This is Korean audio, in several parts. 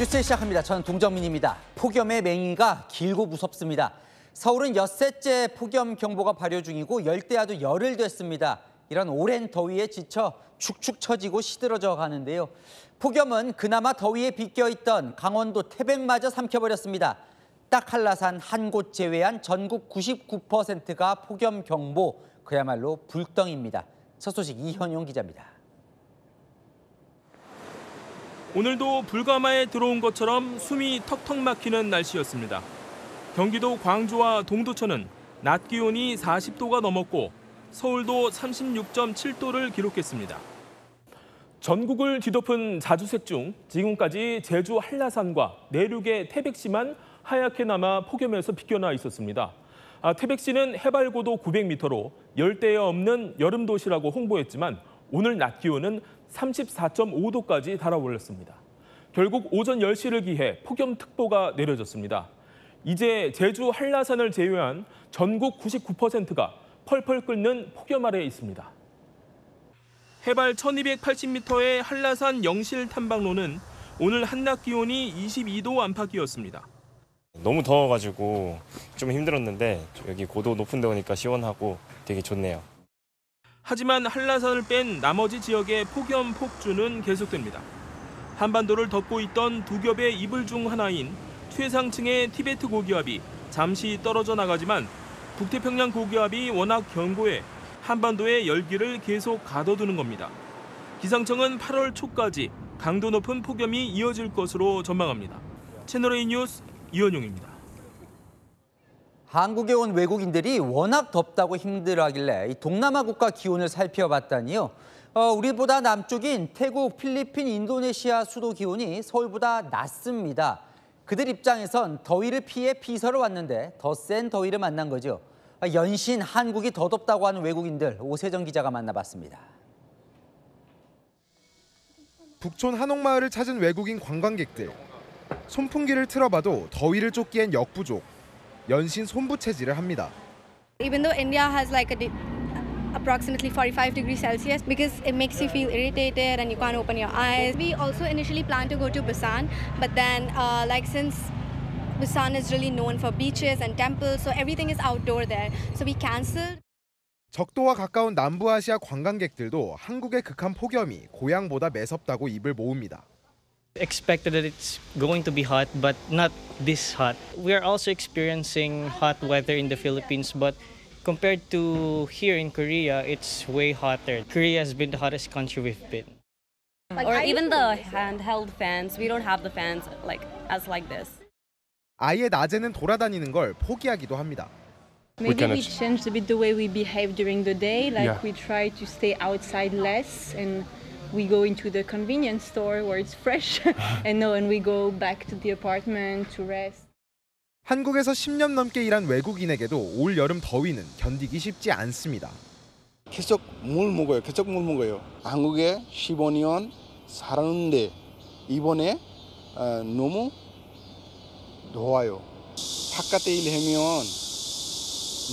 뉴스 시작합니다. 저는 동정민입니다. 폭염의 맹위가 길고 무섭습니다. 서울은 엿새째 폭염 경보가 발효 중이고 열대야도 열흘 됐습니다. 이런 오랜 더위에 지쳐 축축 처지고 시들어져 가는데요. 폭염은 그나마 더위에 비껴있던 강원도 태백마저 삼켜버렸습니다. 딱 한라산 한 곳 제외한 전국 99%가 폭염 경보, 그야말로 불덩입니다. 첫 소식 이현용 기자입니다. 오늘도 불가마에 들어온 것처럼 숨이 턱턱 막히는 날씨였습니다. 경기도 광주와 동두천은 낮 기온이 40도가 넘었고 서울도 36.7도를 기록했습니다. 전국을 뒤덮은 자주색 중 지금까지 제주 한라산과 내륙의 태백시만 하얗게 남아 폭염에서 비껴나 있었습니다. 태백시는 해발 고도 900m로 열대야 없는 여름 도시라고 홍보했지만 오늘 낮 기온은 34.5도까지 달아올랐습니다. 결국 오전 10시를 기해 폭염특보가 내려졌습니다. 이제 제주 한라산을 제외한 전국 99%가 펄펄 끓는 폭염 아래에 있습니다. 해발 1280m의 한라산 영실 탐방로는 오늘 한낮 기온이 22도 안팎이었습니다. 너무 더워가지고 좀 힘들었는데 여기 고도 높은 데 오니까 시원하고 되게 좋네요. 하지만 한라산을 뺀 나머지 지역의 폭염 폭주는 계속됩니다. 한반도를 덮고 있던 두 겹의 이불 중 하나인 최상층의 티베트 고기압이 잠시 떨어져 나가지만 북태평양 고기압이 워낙 견고해 한반도의 열기를 계속 가둬두는 겁니다. 기상청은 8월 초까지 강도 높은 폭염이 이어질 것으로 전망합니다. 채널A 뉴스 이현용입니다. 한국에 온 외국인들이 워낙 덥다고 힘들어하길래 이 동남아 국가 기온을 살펴봤다니요. 우리보다 남쪽인 태국, 필리핀, 인도네시아 수도 기온이 서울보다 낮습니다. 그들 입장에선 더위를 피해 피서를 왔는데 더 센 더위를 만난 거죠. 연신 한국이 더 덥다고 하는 외국인들, 오세정 기자가 만나봤습니다. 북촌 한옥마을을 찾은 외국인 관광객들. 선풍기를 틀어봐도 더위를 쫓기엔 역부족. 연신 손부채질을 합니다. Even though India has like approximately 45 degrees Celsius because it makes you feel irritated and you can't open your eyes. We also initially planned to go to Busan, but then since Busan is really known for beaches and temples, so everything is outdoor there. So we canceled. 적도와 가까운 남부아시아 관광객들도 한국의 극한 폭염이 고향보다 매섭다고 입을 모읍니다. Expected that it's going to be hot, but not this hot. We are also experiencing hot weather in the Philippines, but compared to here in Korea, it's way hotter. Korea has been the hottest country we've been. Or even the handheld fans, we don't have the fans like this. 아예 낮에는 돌아다니는 걸 포기하기도 합니다. Maybe we changed a bit the way we behave during the day, we try to stay outside less and we go into the convenience store where it's fresh and then we go back to the apartment to rest. 한국에서 10년 넘게 일한 외국인에게도 올 여름 더위는 견디기 쉽지 않습니다. 계속 물 먹어요. 한국에 15년 살았는데 이번에 너무 더워요. 바깥에 일하면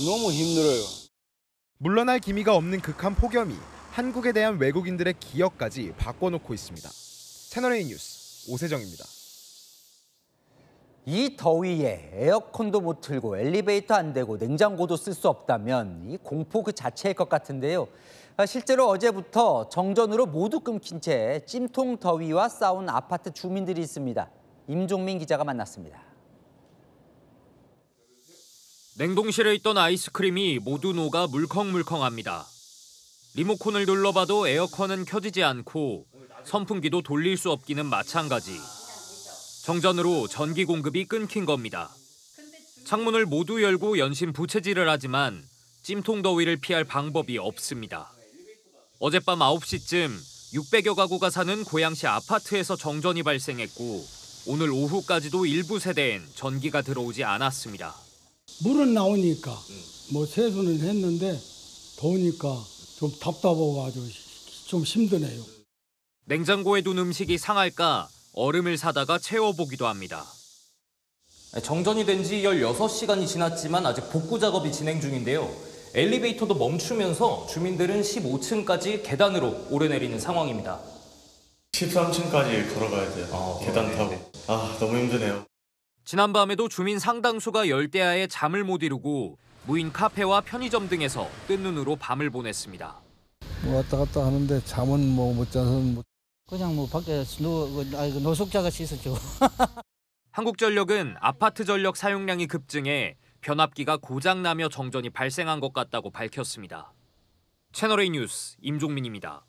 너무 힘들어요. 물러날 기미가 없는 극한 폭염이 한국에 대한 외국인들의 기억까지 바꿔놓고 있습니다. 채널A 뉴스 오세정입니다. 이 더위에 에어컨도 못 틀고 엘리베이터 안 되고 냉장고도 쓸 수 없다면 이 공포 그 자체일 것 같은데요. 실제로 어제부터 정전으로 모두 끊긴 채 찜통 더위와 싸운 아파트 주민들이 있습니다. 임종민 기자가 만났습니다. 냉동실에 있던 아이스크림이 모두 녹아 물컹물컹합니다. 리모컨을 눌러봐도 에어컨은 켜지지 않고 선풍기도 돌릴 수 없기는 마찬가지. 정전으로 전기 공급이 끊긴 겁니다. 창문을 모두 열고 연신 부채질을 하지만 찜통 더위를 피할 방법이 없습니다. 어젯밤 9시쯤 600여 가구가 사는 고양시 아파트에서 정전이 발생했고 오늘 오후까지도 일부 세대엔 전기가 들어오지 않았습니다. 물은 나오니까 세수는 했는데 더우니까 좀 답답하고 아주 좀 힘드네요. 냉장고에 둔 음식이 상할까 얼음을 사다가 채워보기도 합니다. 정전이 된 지 16시간이 지났지만 아직 복구 작업이 진행 중인데요. 엘리베이터도 멈추면서 주민들은 15층까지 계단으로 오르내리는 상황입니다. 13층까지 걸어가야 돼요. 계단 타고. 너무 힘드네요. 지난밤에도 주민 상당수가 열대야에 잠을 못 이루고 무인 카페와 편의점 등에서 뜬 눈으로 밤을 보냈습니다. 왔다 갔다 하는데 잠은 못 자서 그냥 밖에 노숙자가 씻었죠. 한국전력은 아파트 전력 사용량이 급증해 변압기가 고장나며 정전이 발생한 것 같다고 밝혔습니다. 채널A 뉴스 임종민입니다.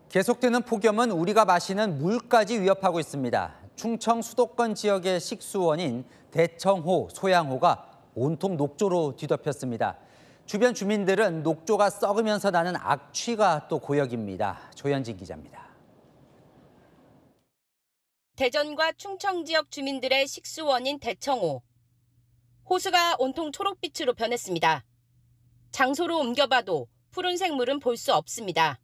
계속되는 폭염은 우리가 마시는 물까지 위협하고 있습니다. 충청 수도권 지역의 식수원인 대청호, 소양호가 온통 녹조로 뒤덮였습니다. 주변 주민들은 녹조가 썩으면서 나는 악취가 또 고역입니다. 조현진 기자입니다. 대전과 충청 지역 주민들의 식수원인 대청호. 호수가 온통 초록빛으로 변했습니다. 장소로 옮겨봐도 푸른색 물은 볼 수 없습니다.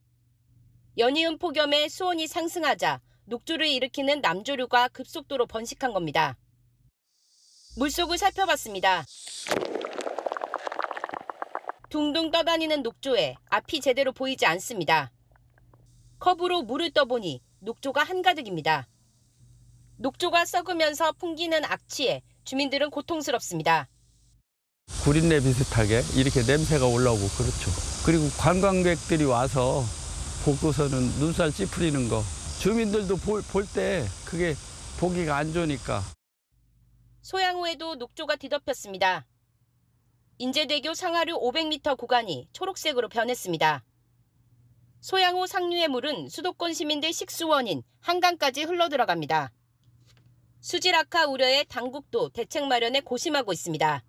연이은 폭염에 수온이 상승하자 녹조를 일으키는 남조류가 급속도로 번식한 겁니다. 물속을 살펴봤습니다. 둥둥 떠다니는 녹조에 앞이 제대로 보이지 않습니다. 컵으로 물을 떠보니 녹조가 한가득입니다. 녹조가 썩으면서 풍기는 악취에 주민들은 고통스럽습니다. 구린내 비슷하게 이렇게 냄새가 올라오고 그렇죠. 그리고 관광객들이 와서 보고서는 눈살 찌푸리는 거. 주민들도 볼 때 그게 보기가 안 좋으니까. 소양호에도 녹조가 뒤덮였습니다. 인제대교 상하류 500m 구간이 초록색으로 변했습니다. 소양호 상류의 물은 수도권 시민들 식수원인 한강까지 흘러들어갑니다. 수질 악화 우려에 당국도 대책 마련에 고심하고 있습니다.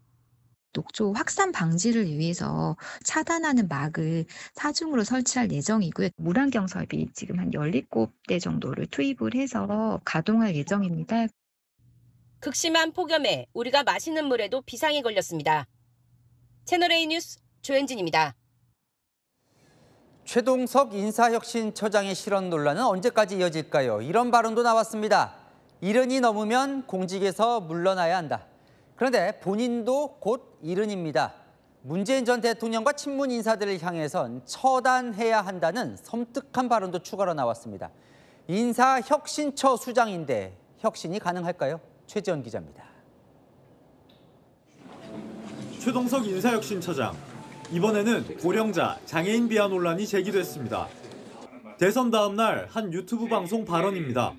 녹조 확산 방지를 위해서 차단하는 막을 4중으로 설치할 예정이고요. 물안경설비 지금 한 17대 정도를 투입을 해서 가동할 예정입니다. 극심한 폭염에 우리가 마시는 물에도 비상이 걸렸습니다. 채널A 뉴스 조현진입니다. 최동석 인사혁신처장의 실언 논란은 언제까지 이어질까요? 이런 발언도 나왔습니다. 70이 넘으면 공직에서 물러나야 한다. 그런데 본인도 곧 70입니다. 문재인 전 대통령과 친문 인사들을 향해선 처단해야 한다는 섬뜩한 발언도 추가로 나왔습니다. 인사혁신처 수장인데 혁신이 가능할까요? 최지원 기자입니다. 최동석 인사혁신처장. 이번에는 고령자, 장애인 비하 논란이 제기됐습니다. 대선 다음 날 한 유튜브 방송 발언입니다.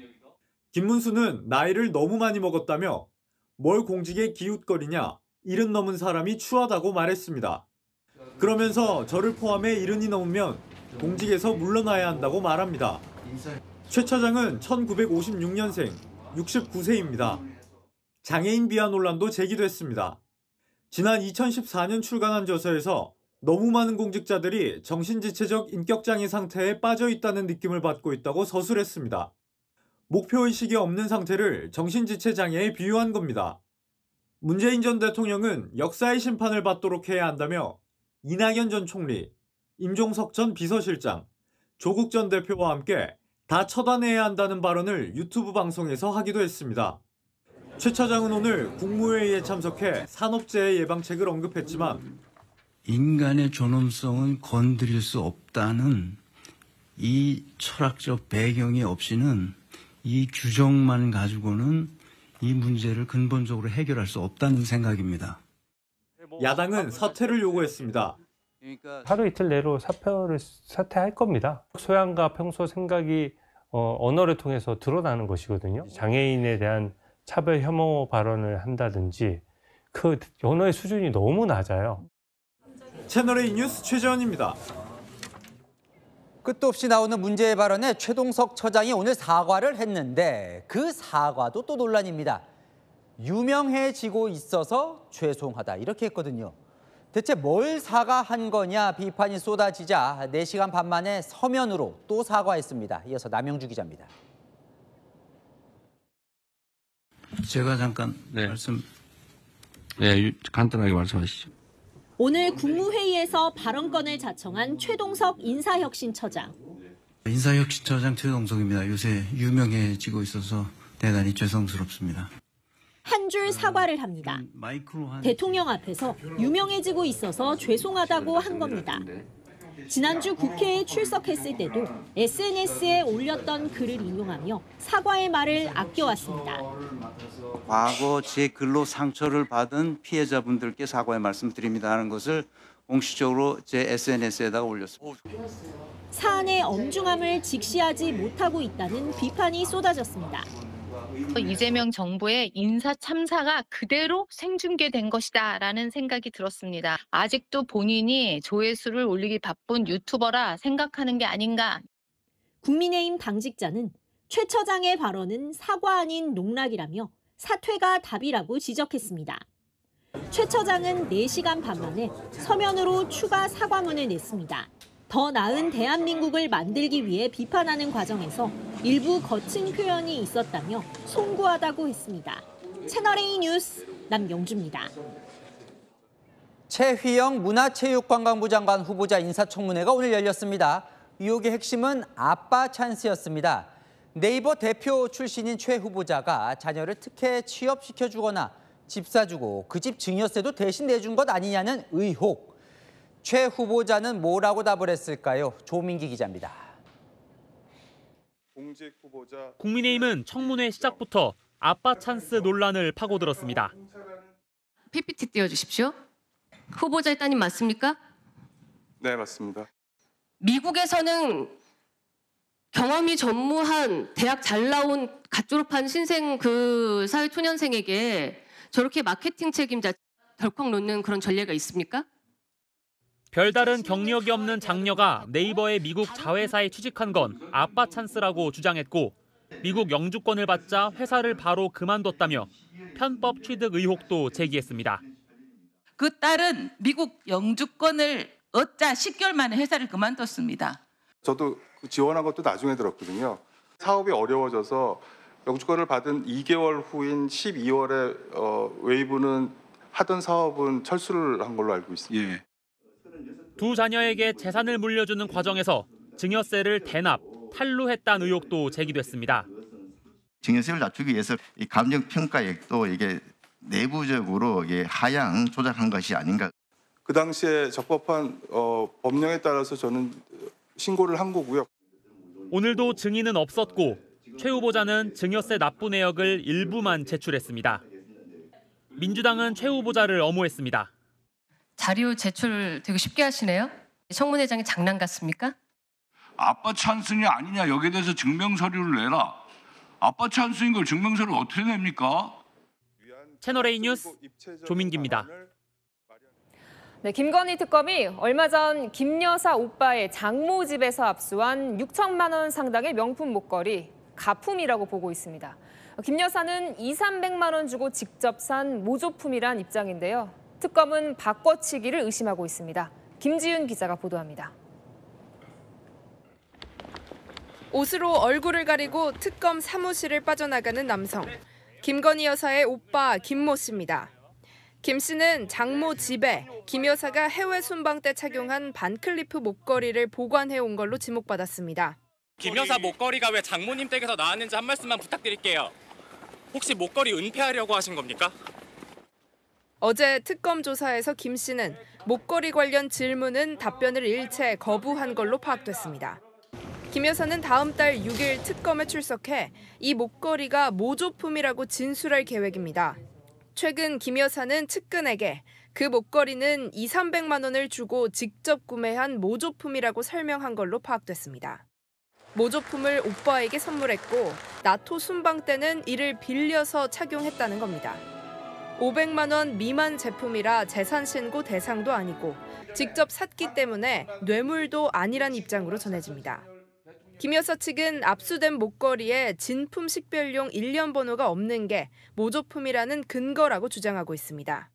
김문수는 나이를 너무 많이 먹었다며 뭘 공직에 기웃거리냐, 70 넘은 사람이 추하다고 말했습니다. 그러면서 저를 포함해 70이 넘으면 공직에서 물러나야 한다고 말합니다. 최 처장은 1956년생, 69세입니다. 장애인 비하 논란도 제기됐습니다. 지난 2014년 출간한 저서에서 너무 많은 공직자들이 정신지체적 인격장애 상태에 빠져 있다는 느낌을 받고 있다고 서술했습니다. 목표의식이 없는 상태를 정신지체장애에 비유한 겁니다. 문재인 전 대통령은 역사의 심판을 받도록 해야 한다며 이낙연 전 총리, 임종석 전 비서실장, 조국 전 대표와 함께 다 처단해야 한다는 발언을 유튜브 방송에서 하기도 했습니다. 최 처장은 오늘 국무회의에 참석해 산업재해 예방책을 언급했지만 인간의 존엄성은 건드릴 수 없다는 이 철학적 배경이 없이는 이 규정만 가지고는 이 문제를 근본적으로 해결할 수 없다는 생각입니다. 야당은 사퇴를 요구했습니다. 하루 이틀 내로 사퇴할 겁니다. 소양과 평소 생각이 언어를 통해서 드러나는 것이거든요. 장애인에 대한 차별 혐오 발언을 한다든지 그 언어의 수준이 너무 낮아요. 채널A 뉴스 최재원입니다. 끝도 없이 나오는 문제의 발언에 최동석 처장이 오늘 사과를 했는데 그 사과도 또 논란입니다. 유명해지고 있어서 죄송하다 이렇게 했거든요. 대체 뭘 사과한 거냐 비판이 쏟아지자 4시간 반 만에 서면으로 또 사과했습니다. 이어서 남영주 기자입니다. 제가 잠깐 간단하게 말씀하시죠. 오늘 국무회의에서 발언권을 자청한 최동석 인사혁신처장. 인사혁신처장 최동석입니다. 요새 유명해지고 있어서 대단히 죄송스럽습니다. 한 줄 사과를 합니다. 대통령 앞에서 유명해지고 있어서 죄송하다고 한 겁니다. 지난주 국회에 출석했을 때도 SNS에 올렸던 글을 인용하며 사과의 말을 아껴왔습니다. 과거 제 글로 상처를 받은 피해자분들께 사과의 말씀드립니다 하는 것을 공식적으로 제 SNS에다가 올렸습니다. 사안의 엄중함을 직시하지 못하고 있다는 비판이 쏟아졌습니다. 이재명 정부의 인사 참사가 그대로 생중계된 것이다라는 생각이 들었습니다. 아직도 본인이 조회수를 올리기 바쁜 유튜버라 생각하는 게 아닌가. 국민의힘 당직자는 최 처장의 발언은 사과 아닌 농락이라며 사퇴가 답이라고 지적했습니다. 최 처장은 4시간 반 만에 서면으로 추가 사과문을 냈습니다. 더 나은 대한민국을 만들기 위해 비판하는 과정에서 일부 거친 표현이 있었다며 송구하다고 했습니다. 채널A 뉴스 남영주입니다. 최휘영 문화체육관광부 장관 후보자 인사청문회가 오늘 열렸습니다. 의혹의 핵심은 아빠 찬스였습니다. 네이버 대표 출신인 최 후보자가 자녀를 특혜 취업시켜주거나 집 사주고 그 집 증여세도 대신 내준 것 아니냐는 의혹. 최 후보자는 뭐라고 답을 했을까요? 조민기 기자입니다. 국민의힘은 청문회 시작부터 아빠 찬스 논란을 파고들었습니다. PPT 띄워주십시오. 후보자의 따님 맞습니까? 네, 맞습니다. 미국에서는 경험이 전무한 대학 잘 나온 갓 졸업한 신생 그 사회초년생에게 저렇게 마케팅 책임자 덜컥 놓는 그런 전례가 있습니까? 별다른 경력이 없는 장녀가 네이버의 미국 자회사에 취직한 건 아빠 찬스라고 주장했고 미국 영주권을 받자 회사를 바로 그만뒀다며 편법 취득 의혹도 제기했습니다. 그 딸은 미국 영주권을 얻자 10개월 만에 회사를 그만뒀습니다. 저도 지원한 것도 나중에 들었거든요. 사업이 어려워져서 영주권을 받은 2개월 후인 12월에 웨이브는 하던 사업은 철수를 한 걸로 알고 있습니다. 예. 두 자녀에게 재산을 물려주는 과정에서 증여세를 대납, 탈루했다는 의혹도 제기됐습니다. 증여세를 낮추기 위해서 이 감정평가액도 이게 내부적으로 이게 하향 조작한 것이 아닌가. 그 당시에 적법한 법령에 따라서 저는 신고를 한 거고요. 오늘도 증인은 없었고 최 후보자는 증여세 납부 내역을 일부만 제출했습니다. 민주당은 최 후보자를 엄호했습니다. 자료 제출 되게 쉽게 하시네요. 청문회장이 장난 같습니까? 아빠 찬스냐 아니냐 여기에 대해서 증명서류를 내라. 아빠 찬스인 걸 증명서를 어떻게 냅니까? 채널A 뉴스 조민기입니다. 네, 김건희 특검이 얼마 전 김 여사 오빠의 장모 집에서 압수한 6천만 원 상당의 명품 목걸이 가품이라고 보고 있습니다. 김 여사는 200~300만 원 주고 직접 산 모조품이란 입장인데요. 특검은 바꿔치기를 의심하고 있습니다. 김지윤 기자가 보도합니다. 옷으로 얼굴을 가리고 특검 사무실을 빠져나가는 남성. 김건희 여사의 오빠 김모 씨입니다. 김 씨는 장모 집에 김 여사가 해외 순방 때 착용한 반클리프 목걸이를 보관해온 걸로 지목받았습니다. 김 여사 목걸이가 왜 장모님 댁에서 나왔는지 한 말씀만 부탁드릴게요. 혹시 목걸이 은폐하려고 하신 겁니까? 어제 특검 조사에서 김 씨는 목걸이 관련 질문은 답변을 일체 거부한 걸로 파악됐습니다. 김 여사는 다음 달 6일 특검에 출석해 이 목걸이가 모조품이라고 진술할 계획입니다. 최근 김 여사는 측근에게 그 목걸이는 200~300만 원을 주고 직접 구매한 모조품이라고 설명한 걸로 파악됐습니다. 모조품을 오빠에게 선물했고 나토 순방 때는 이를 빌려서 착용했다는 겁니다. 500만 원 미만 제품이라 재산 신고 대상도 아니고 직접 샀기 때문에 뇌물도 아니란 입장으로 전해집니다. 김 여사 측은 압수된 목걸이에 진품 식별용 일련 번호가 없는 게 모조품이라는 근거라고 주장하고 있습니다.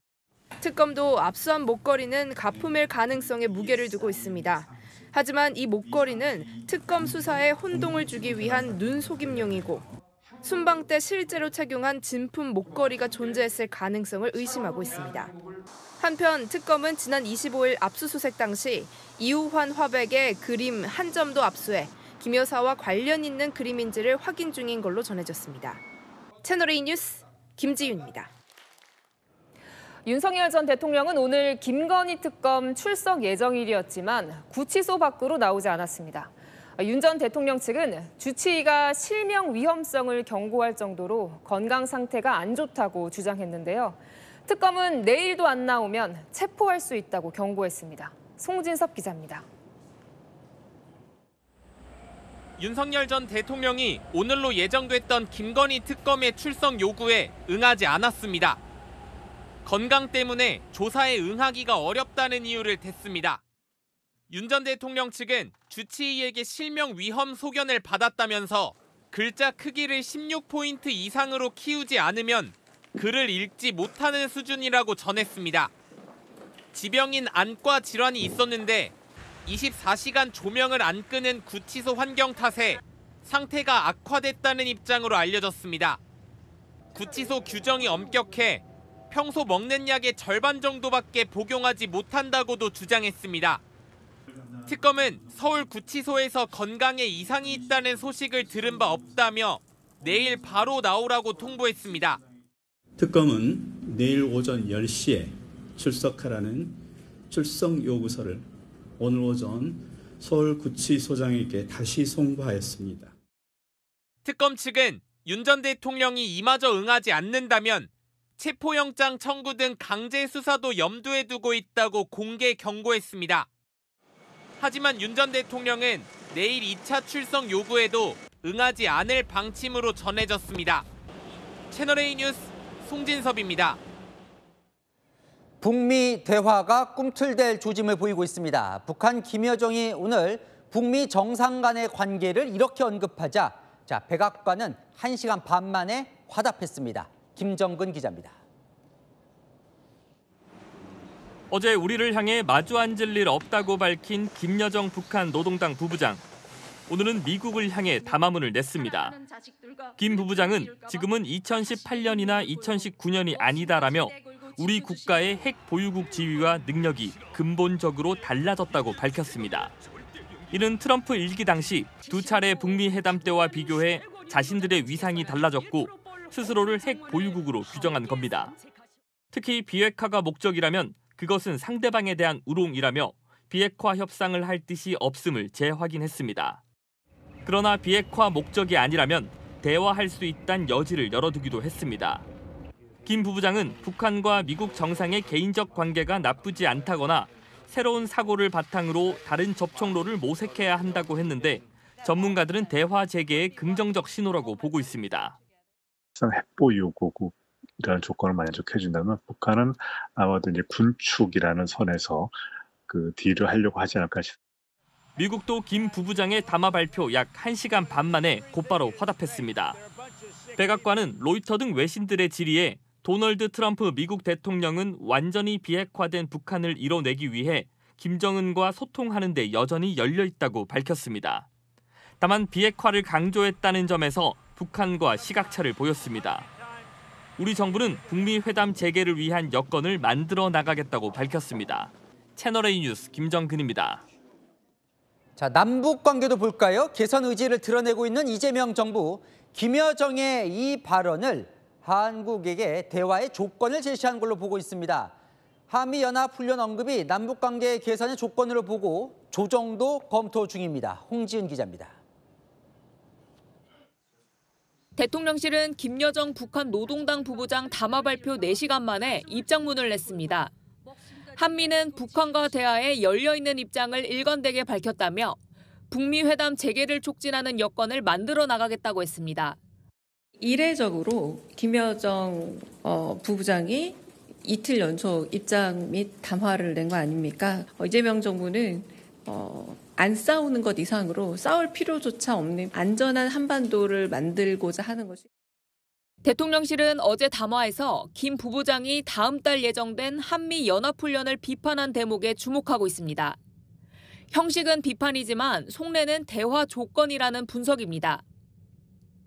특검도 압수한 목걸이는 가품일 가능성에 무게를 두고 있습니다. 하지만 이 목걸이는 특검 수사에 혼동을 주기 위한 눈속임용이고 순방 때 실제로 착용한 진품 목걸이가 존재했을 가능성을 의심하고 있습니다. 한편 특검은 지난 25일 압수수색 당시 이우환 화백의 그림 한 점도 압수해 김 여사와 관련 있는 그림인지를 확인 중인 걸로 전해졌습니다. 채널A 뉴스 김지윤입니다. 윤석열 전 대통령은 오늘 김건희 특검 출석 예정일이었지만 구치소 밖으로 나오지 않았습니다. 윤 전 대통령 측은 주치의가 실명 위험성을 경고할 정도로 건강 상태가 안 좋다고 주장했는데요. 특검은 내일도 안 나오면 체포할 수 있다고 경고했습니다. 송진섭 기자입니다. 윤석열 전 대통령이 오늘로 예정됐던 김건희 특검의 출석 요구에 응하지 않았습니다. 건강 때문에 조사에 응하기가 어렵다는 이유를 댔습니다. 윤 전 대통령 측은 주치의에게 실명 위험 소견을 받았다면서 글자 크기를 16포인트 이상으로 키우지 않으면 글을 읽지 못하는 수준이라고 전했습니다. 지병인 안과 질환이 있었는데 24시간 조명을 안 끄는 구치소 환경 탓에 상태가 악화됐다는 입장으로 알려졌습니다. 구치소 규정이 엄격해 평소 먹는 약의 절반 정도밖에 복용하지 못한다고도 주장했습니다. 특검은 서울 구치소에서 건강에 이상이 있다는 소식을 들은 바 없다며 내일 바로 나오라고 통보했습니다. 특검은 내일 오전 10시에 출석하라는 출석 요구서를 오늘 오전 서울구치소장에게 다시 송부하였습니다. 특검 측은 윤 전 대통령이 이마저 응하지 않는다면 체포영장 청구 등 강제 수사도 염두에 두고 있다고 공개 경고했습니다. 하지만 윤 전 대통령은 내일 2차 출석 요구에도 응하지 않을 방침으로 전해졌습니다. 채널A 뉴스 송진섭입니다. 북미 대화가 꿈틀댈 조짐을 보이고 있습니다. 북한 김여정이 오늘 북미 정상 간의 관계를 이렇게 언급하자 백악관은 1시간 반 만에 화답했습니다. 김정근 기자입니다. 어제 우리를 향해 마주 앉을 일 없다고 밝힌 김여정 북한 노동당 부부장. 오늘은 미국을 향해 담화문을 냈습니다. 김 부부장은 지금은 2018년이나 2019년이 아니다라며 우리 국가의 핵 보유국 지위와 능력이 근본적으로 달라졌다고 밝혔습니다. 이는 트럼프 일기 당시 두 차례 북미 회담 때와 비교해 자신들의 위상이 달라졌고 스스로를 핵 보유국으로 규정한 겁니다. 특히 비핵화가 목적이라면 그것은 상대방에 대한 우롱이라며 비핵화 협상을 할 뜻이 없음을 재확인했습니다. 그러나 비핵화 목적이 아니라면 대화할 수 있다는 여지를 열어두기도 했습니다. 김 부부장은 북한과 미국 정상의 개인적 관계가 나쁘지 않다거나 새로운 사고를 바탕으로 다른 접촉로를 모색해야 한다고 했는데 전문가들은 대화 재개의 긍정적 신호라고 보고 있습니다. 핵보유국이라는 조건을 만족해준다면 북한은 아마도 이제 군축이라는 선에서 그 딜을 하려고 하지 않을까 싶습니다. 미국도 김 부부장의 담화 발표 약 1시간 반 만에 곧바로 화답했습니다. 백악관은 로이터 등 외신들의 질의에 도널드 트럼프 미국 대통령은 완전히 비핵화된 북한을 이뤄내기 위해 김정은과 소통하는 데 여전히 열려 있다고 밝혔습니다. 다만 비핵화를 강조했다는 점에서 북한과 시각차를 보였습니다. 우리 정부는 북미 회담 재개를 위한 여건을 만들어 나가겠다고 밝혔습니다. 채널A 뉴스 김정근입니다. 자, 남북 관계도 볼까요? 개선 의지를 드러내고 있는 이재명 정부. 김여정의 이 발언을 한국에게 대화의 조건을 제시한 걸로 보고 있습니다. 한미연합훈련 언급이 남북관계 개선의 조건으로 보고 조정도 검토 중입니다. 홍지은 기자입니다. 대통령실은 김여정 북한 노동당 부부장 담화 발표 4시간 만에 입장문을 냈습니다. 한미는 북한과 대화에 열려있는 입장을 일관되게 밝혔다며 북미 회담 재개를 촉진하는 여건을 만들어 나가겠다고 했습니다. 이례적으로 김여정 부부장이 이틀 연속 입장 및 담화를 낸 거 아닙니까? 이재명 정부는 안 싸우는 것 이상으로 싸울 필요조차 없는 안전한 한반도를 만들고자 하는 것이. 대통령실은 어제 담화에서 김 부부장이 다음 달 예정된 한미 연합훈련을 비판한 대목에 주목하고 있습니다. 형식은 비판이지만 속내는 대화 조건이라는 분석입니다.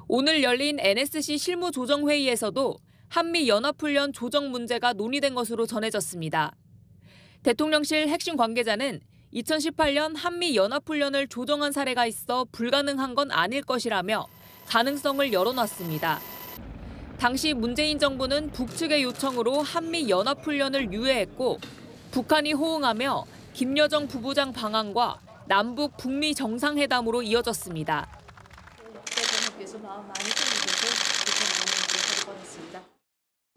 오늘 열린 NSC 실무조정회의에서도 한미연합훈련 조정 문제가 논의된 것으로 전해졌습니다. 대통령실 핵심 관계자는 2018년 한미연합훈련을 조정한 사례가 있어 불가능한 건 아닐 것이라며 가능성을 열어놨습니다. 당시 문재인 정부는 북측의 요청으로 한미 연합훈련을 유예했고 북한이 호응하며 김여정 부부장 방한과 남북 북미 정상회담으로 이어졌습니다.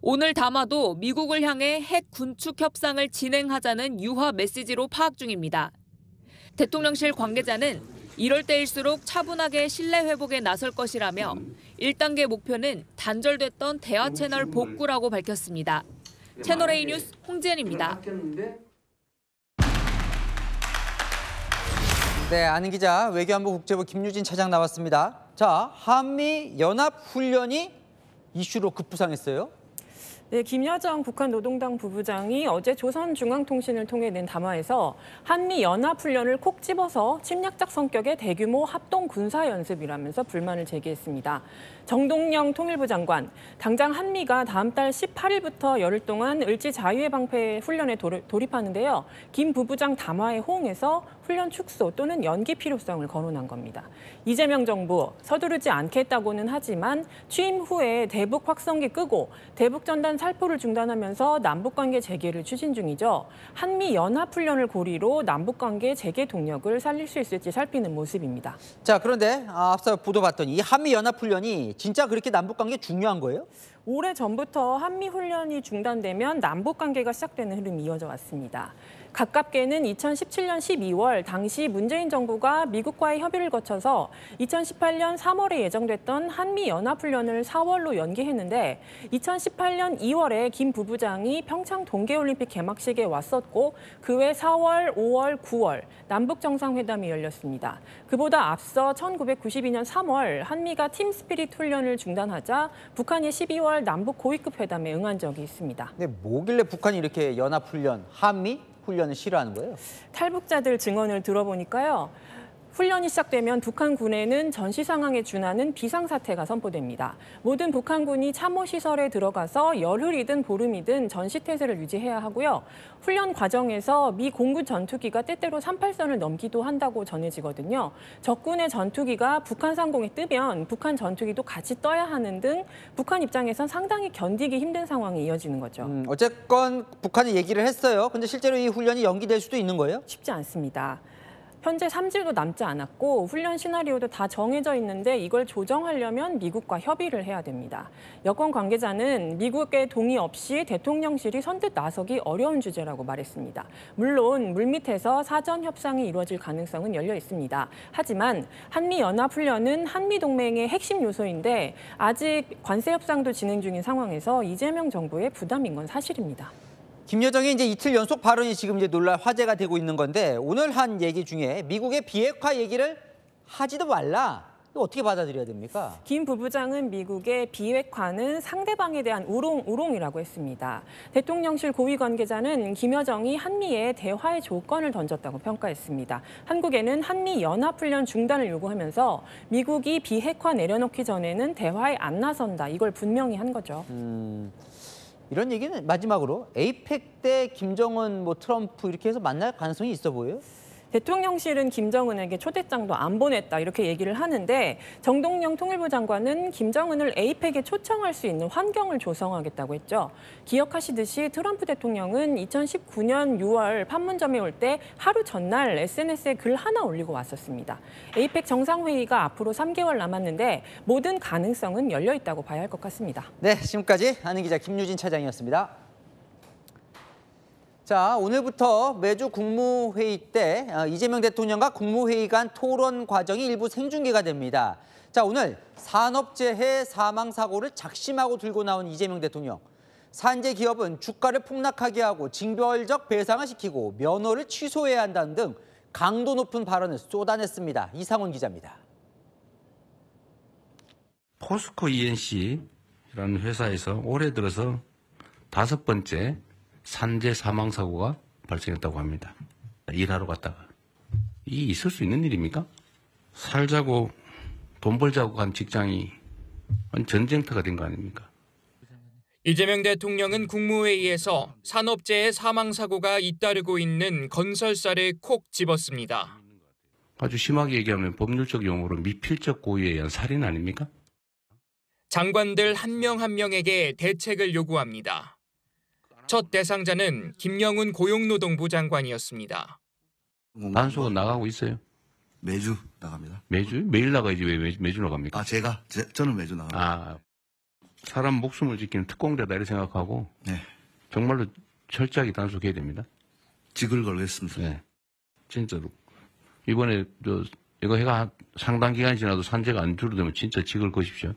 오늘 담화도 미국을 향해 핵 군축 협상을 진행하자는 유화 메시지로 파악 중입니다. 대통령실 관계자는 이럴 때일수록 차분하게 신뢰 회복에 나설 것이라며 1단계 목표는 단절됐던 대화 채널 복구라고 밝혔습니다. 채널A 뉴스 홍지연입니다. 네, 아는 기자, 외교안보 국제부 김유진 차장 나왔습니다. 자, 한미 연합훈련이 이슈로 급부상했어요. 네, 김여정 북한 노동당 부부장이 어제 조선중앙통신을 통해 낸 담화에서 한미 연합훈련을 콕 집어서 침략적 성격의 대규모 합동 군사연습이라면서 불만을 제기했습니다. 정동영 통일부 장관, 당장 한미가 다음 달 18일부터 열흘 동안 을지 자유의 방패 훈련에 돌입하는데요. 김 부부장 담화에 호응해서 훈련 축소 또는 연기 필요성을 거론한 겁니다. 이재명 정부 서두르지 않겠다고는 하지만 취임 후에 대북 확성기 끄고 대북 전단 살포를 중단하면서 남북관계 재개를 추진 중이죠. 한미 연합훈련을 고리로 남북관계 재개 동력을 살릴 수 있을지 살피는 모습입니다. 자, 그런데 앞서 보도 봤더니 이 한미 연합훈련이 진짜 그렇게 남북관계 중요한 거예요? 오래전부터 한미훈련이 중단되면 남북관계가 시작되는 흐름이 이어져 왔습니다. 가깝게는 2017년 12월 당시 문재인 정부가 미국과의 협의를 거쳐서 2018년 3월에 예정됐던 한미연합훈련을 4월로 연기했는데 2018년 2월에 김 부부장이 평창 동계올림픽 개막식에 왔었고 그 외 4월, 5월, 9월 남북 정상회담이 열렸습니다. 그보다 앞서 1992년 3월 한미가 팀 스피릿 훈련을 중단하자 북한이 12월 남북 고위급 회담에 응한 적이 있습니다. 근데 뭐길래 북한이 이렇게 연합훈련, 한미 훈련을 싫어하는 거예요? 탈북자들 증언을 들어보니까요. 훈련이 시작되면 북한 군에는 전시 상황에 준하는 비상사태가 선포됩니다. 모든 북한군이 참호시설에 들어가서 열흘이든 보름이든 전시태세를 유지해야 하고요. 훈련 과정에서 미 공군 전투기가 때때로 38선을 넘기도 한다고 전해지거든요. 적군의 전투기가 북한 상공에 뜨면 북한 전투기도 같이 떠야 하는 등 북한 입장에선 상당히 견디기 힘든 상황이 이어지는 거죠. 어쨌건 북한이 얘기를 했어요. 근데 실제로 이 훈련이 연기될 수도 있는 거예요? 쉽지 않습니다. 현재 3주도 남지 않았고 훈련 시나리오도 다 정해져 있는데 이걸 조정하려면 미국과 협의를 해야 됩니다. 여권 관계자는 미국의 동의 없이 대통령실이 선뜻 나서기 어려운 주제라고 말했습니다. 물론 물밑에서 사전 협상이 이루어질 가능성은 열려 있습니다. 하지만 한미연합훈련은 한미동맹의 핵심 요소인데 아직 관세 협상도 진행 중인 상황에서 이재명 정부의 부담인 건 사실입니다. 김여정의 이제 이틀 연속 발언이 지금 이제 논란 화제가 되고 있는 건데 오늘 한 얘기 중에 미국의 비핵화 얘기를 하지도 말라. 이거 어떻게 받아들여야 됩니까? 김 부부장은 미국의 비핵화는 상대방에 대한 우롱이라고 했습니다. 대통령실 고위 관계자는 김여정이 한미에 대화의 조건을 던졌다고 평가했습니다. 한국에는 한미 연합훈련 중단을 요구하면서 미국이 비핵화 내려놓기 전에는 대화에 안 나선다. 이걸 분명히 한 거죠. 이런 얘기는 마지막으로 에이펙 때 김정은, 트럼프 이렇게 해서 만날 가능성이 있어 보여요? 대통령실은 김정은에게 초대장도 안 보냈다 이렇게 얘기를 하는데 정동영 통일부 장관은 김정은을 에이펙에 초청할 수 있는 환경을 조성하겠다고 했죠. 기억하시듯이 트럼프 대통령은 2019년 6월 판문점에 올 때 하루 전날 SNS에 글 하나 올리고 왔었습니다. 에이펙 정상회의가 앞으로 3개월 남았는데 모든 가능성은 열려 있다고 봐야 할 것 같습니다. 네, 지금까지 아는 기자 김유진 차장이었습니다. 자, 오늘부터 매주 국무회의 때 이재명 대통령과 국무회의 간 토론 과정이 일부 생중계가 됩니다. 자, 오늘 산업재해 사망 사고를 작심하고 들고 나온 이재명 대통령. 산재 기업은 주가를 폭락하게 하고 징벌적 배상을 시키고 면허를 취소해야 한다는 등 강도 높은 발언을 쏟아냈습니다. 이상훈 기자입니다. 포스코 ENC라는 회사에서 올해 들어서 5번째 산재 사망 사고가 발생했다고 합니다. 일하러 갔다가. 이게 있을 수 있는 일입니까? 살자고 돈 벌자고 간 직장이 전쟁터가 된 거 아닙니까? 이재명 대통령은 국무회의에서 산업재해 사망 사고가 잇따르고 있는 건설사를 콕 집었습니다. 아주 심하게 얘기하면 법률적 용어로 미필적 고의에 의한 살인 아닙니까? 장관들 한 명 한 명에게 대책을 요구합니다. 첫 대상자는 김영훈 고용노동부 장관이었습니다. 단속은 나가고 있어요? 매주 나갑니다. 매주? 매일 나가야지 왜 매주 나갑니까? 저는 매주 나갑니다. 사람 목숨을 지키는 특공대다 이렇게 생각하고 네. 정말로 철저하게 단속해야 됩니다. 직을 걸겠습니다. 네, 진짜로. 이번에 이거 해가 상당 기간이 지나도 산재가 안 줄어들면 진짜 직을 거십시오.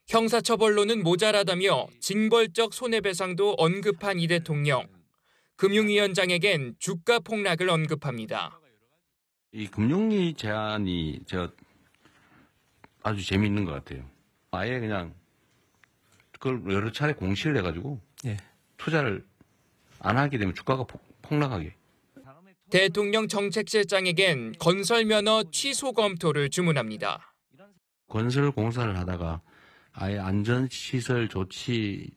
형사처벌로는 모자라다며 징벌적 손해배상도 언급한 이 대통령. 금융위원장에겐 주가 폭락을 언급합니다. 이 금융위 제안이 아주 재미있는 것 같아요. 아예 그냥 그걸 여러 차례 공시를 해가지고 투자를 안 하게 되면 주가가 폭락하게. 대통령 정책실장에겐 건설면허 취소 검토를 주문합니다. 건설 공사를 하다가 아예 안전시설 조치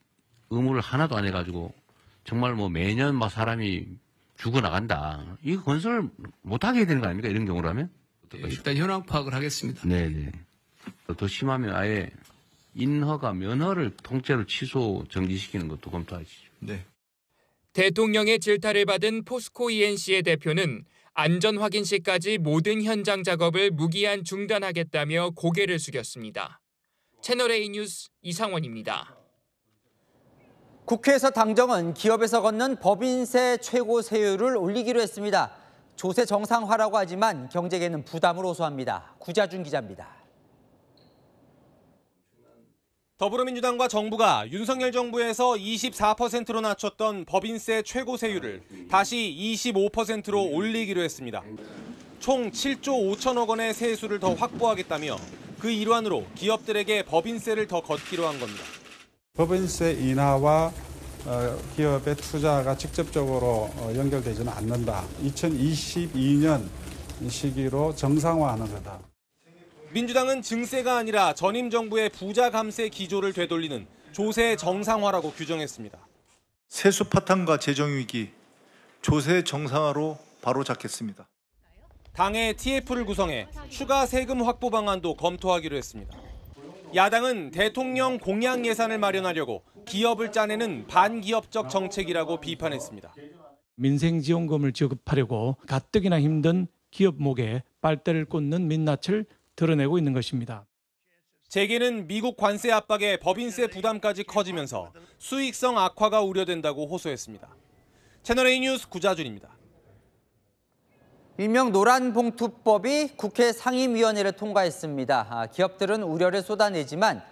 의무를 하나도 안 해가지고 정말 뭐 매년 막 사람이 죽어나간다. 이거 건설 못하게 해야 되는 거 아닙니까? 이런 경우라면? 일단 현황 파악을 하겠습니다. 네네. 더 심하면 아예 면허를 통째로 취소 정지시키는 것도 검토하시죠. 네. 대통령의 질타를 받은 포스코 ENC의 대표는 안전 확인 시까지 모든 현장 작업을 무기한 중단하겠다며 고개를 숙였습니다. 채널A 뉴스 이상원입니다. 국회에서 당정은 기업에서 걷는 법인세 최고 세율을 올리기로 했습니다. 조세 정상화라고 하지만 경제계는 부담을 호소합니다. 구자준 기자입니다. 더불어민주당과 정부가 윤석열 정부에서 24%로 낮췄던 법인세 최고 세율을 다시 25%로 올리기로 했습니다. 총 7조 5천억 원의 세수를 더 확보하겠다며 그 일환으로 기업들에게 법인세를 더 걷기로 한 겁니다. 법인세 인하와 기업의 투자가 직접적으로 연결되지는 않는다. 2022년 시기로 정상화하는 거다. 민주당은 증세가 아니라 전임 정부의 부자 감세 기조를 되돌리는 조세 정상화라고 규정했습니다. 세수 파탄과 재정위기, 조세 정상화로 바로잡겠습니다. 당의 TF를 구성해 추가 세금 확보 방안도 검토하기로 했습니다. 야당은 대통령 공약 예산을 마련하려고 기업을 짜내는 반기업적 정책이라고 비판했습니다. 민생지원금을 지급하려고 가뜩이나 힘든 기업 목에 빨대를 꽂는 민낯을 드러내고 있는 것입니다. 재계는 미국 관세 압박에 법인세 부담까지 커지면서 수익성 악화가 우려된다고 호소했습니다. 채널A 뉴스 구자준입니다. 일명 노란봉투법이 국회 상임위원회를 통과했습니다. 기업들은 우려를 쏟아내지만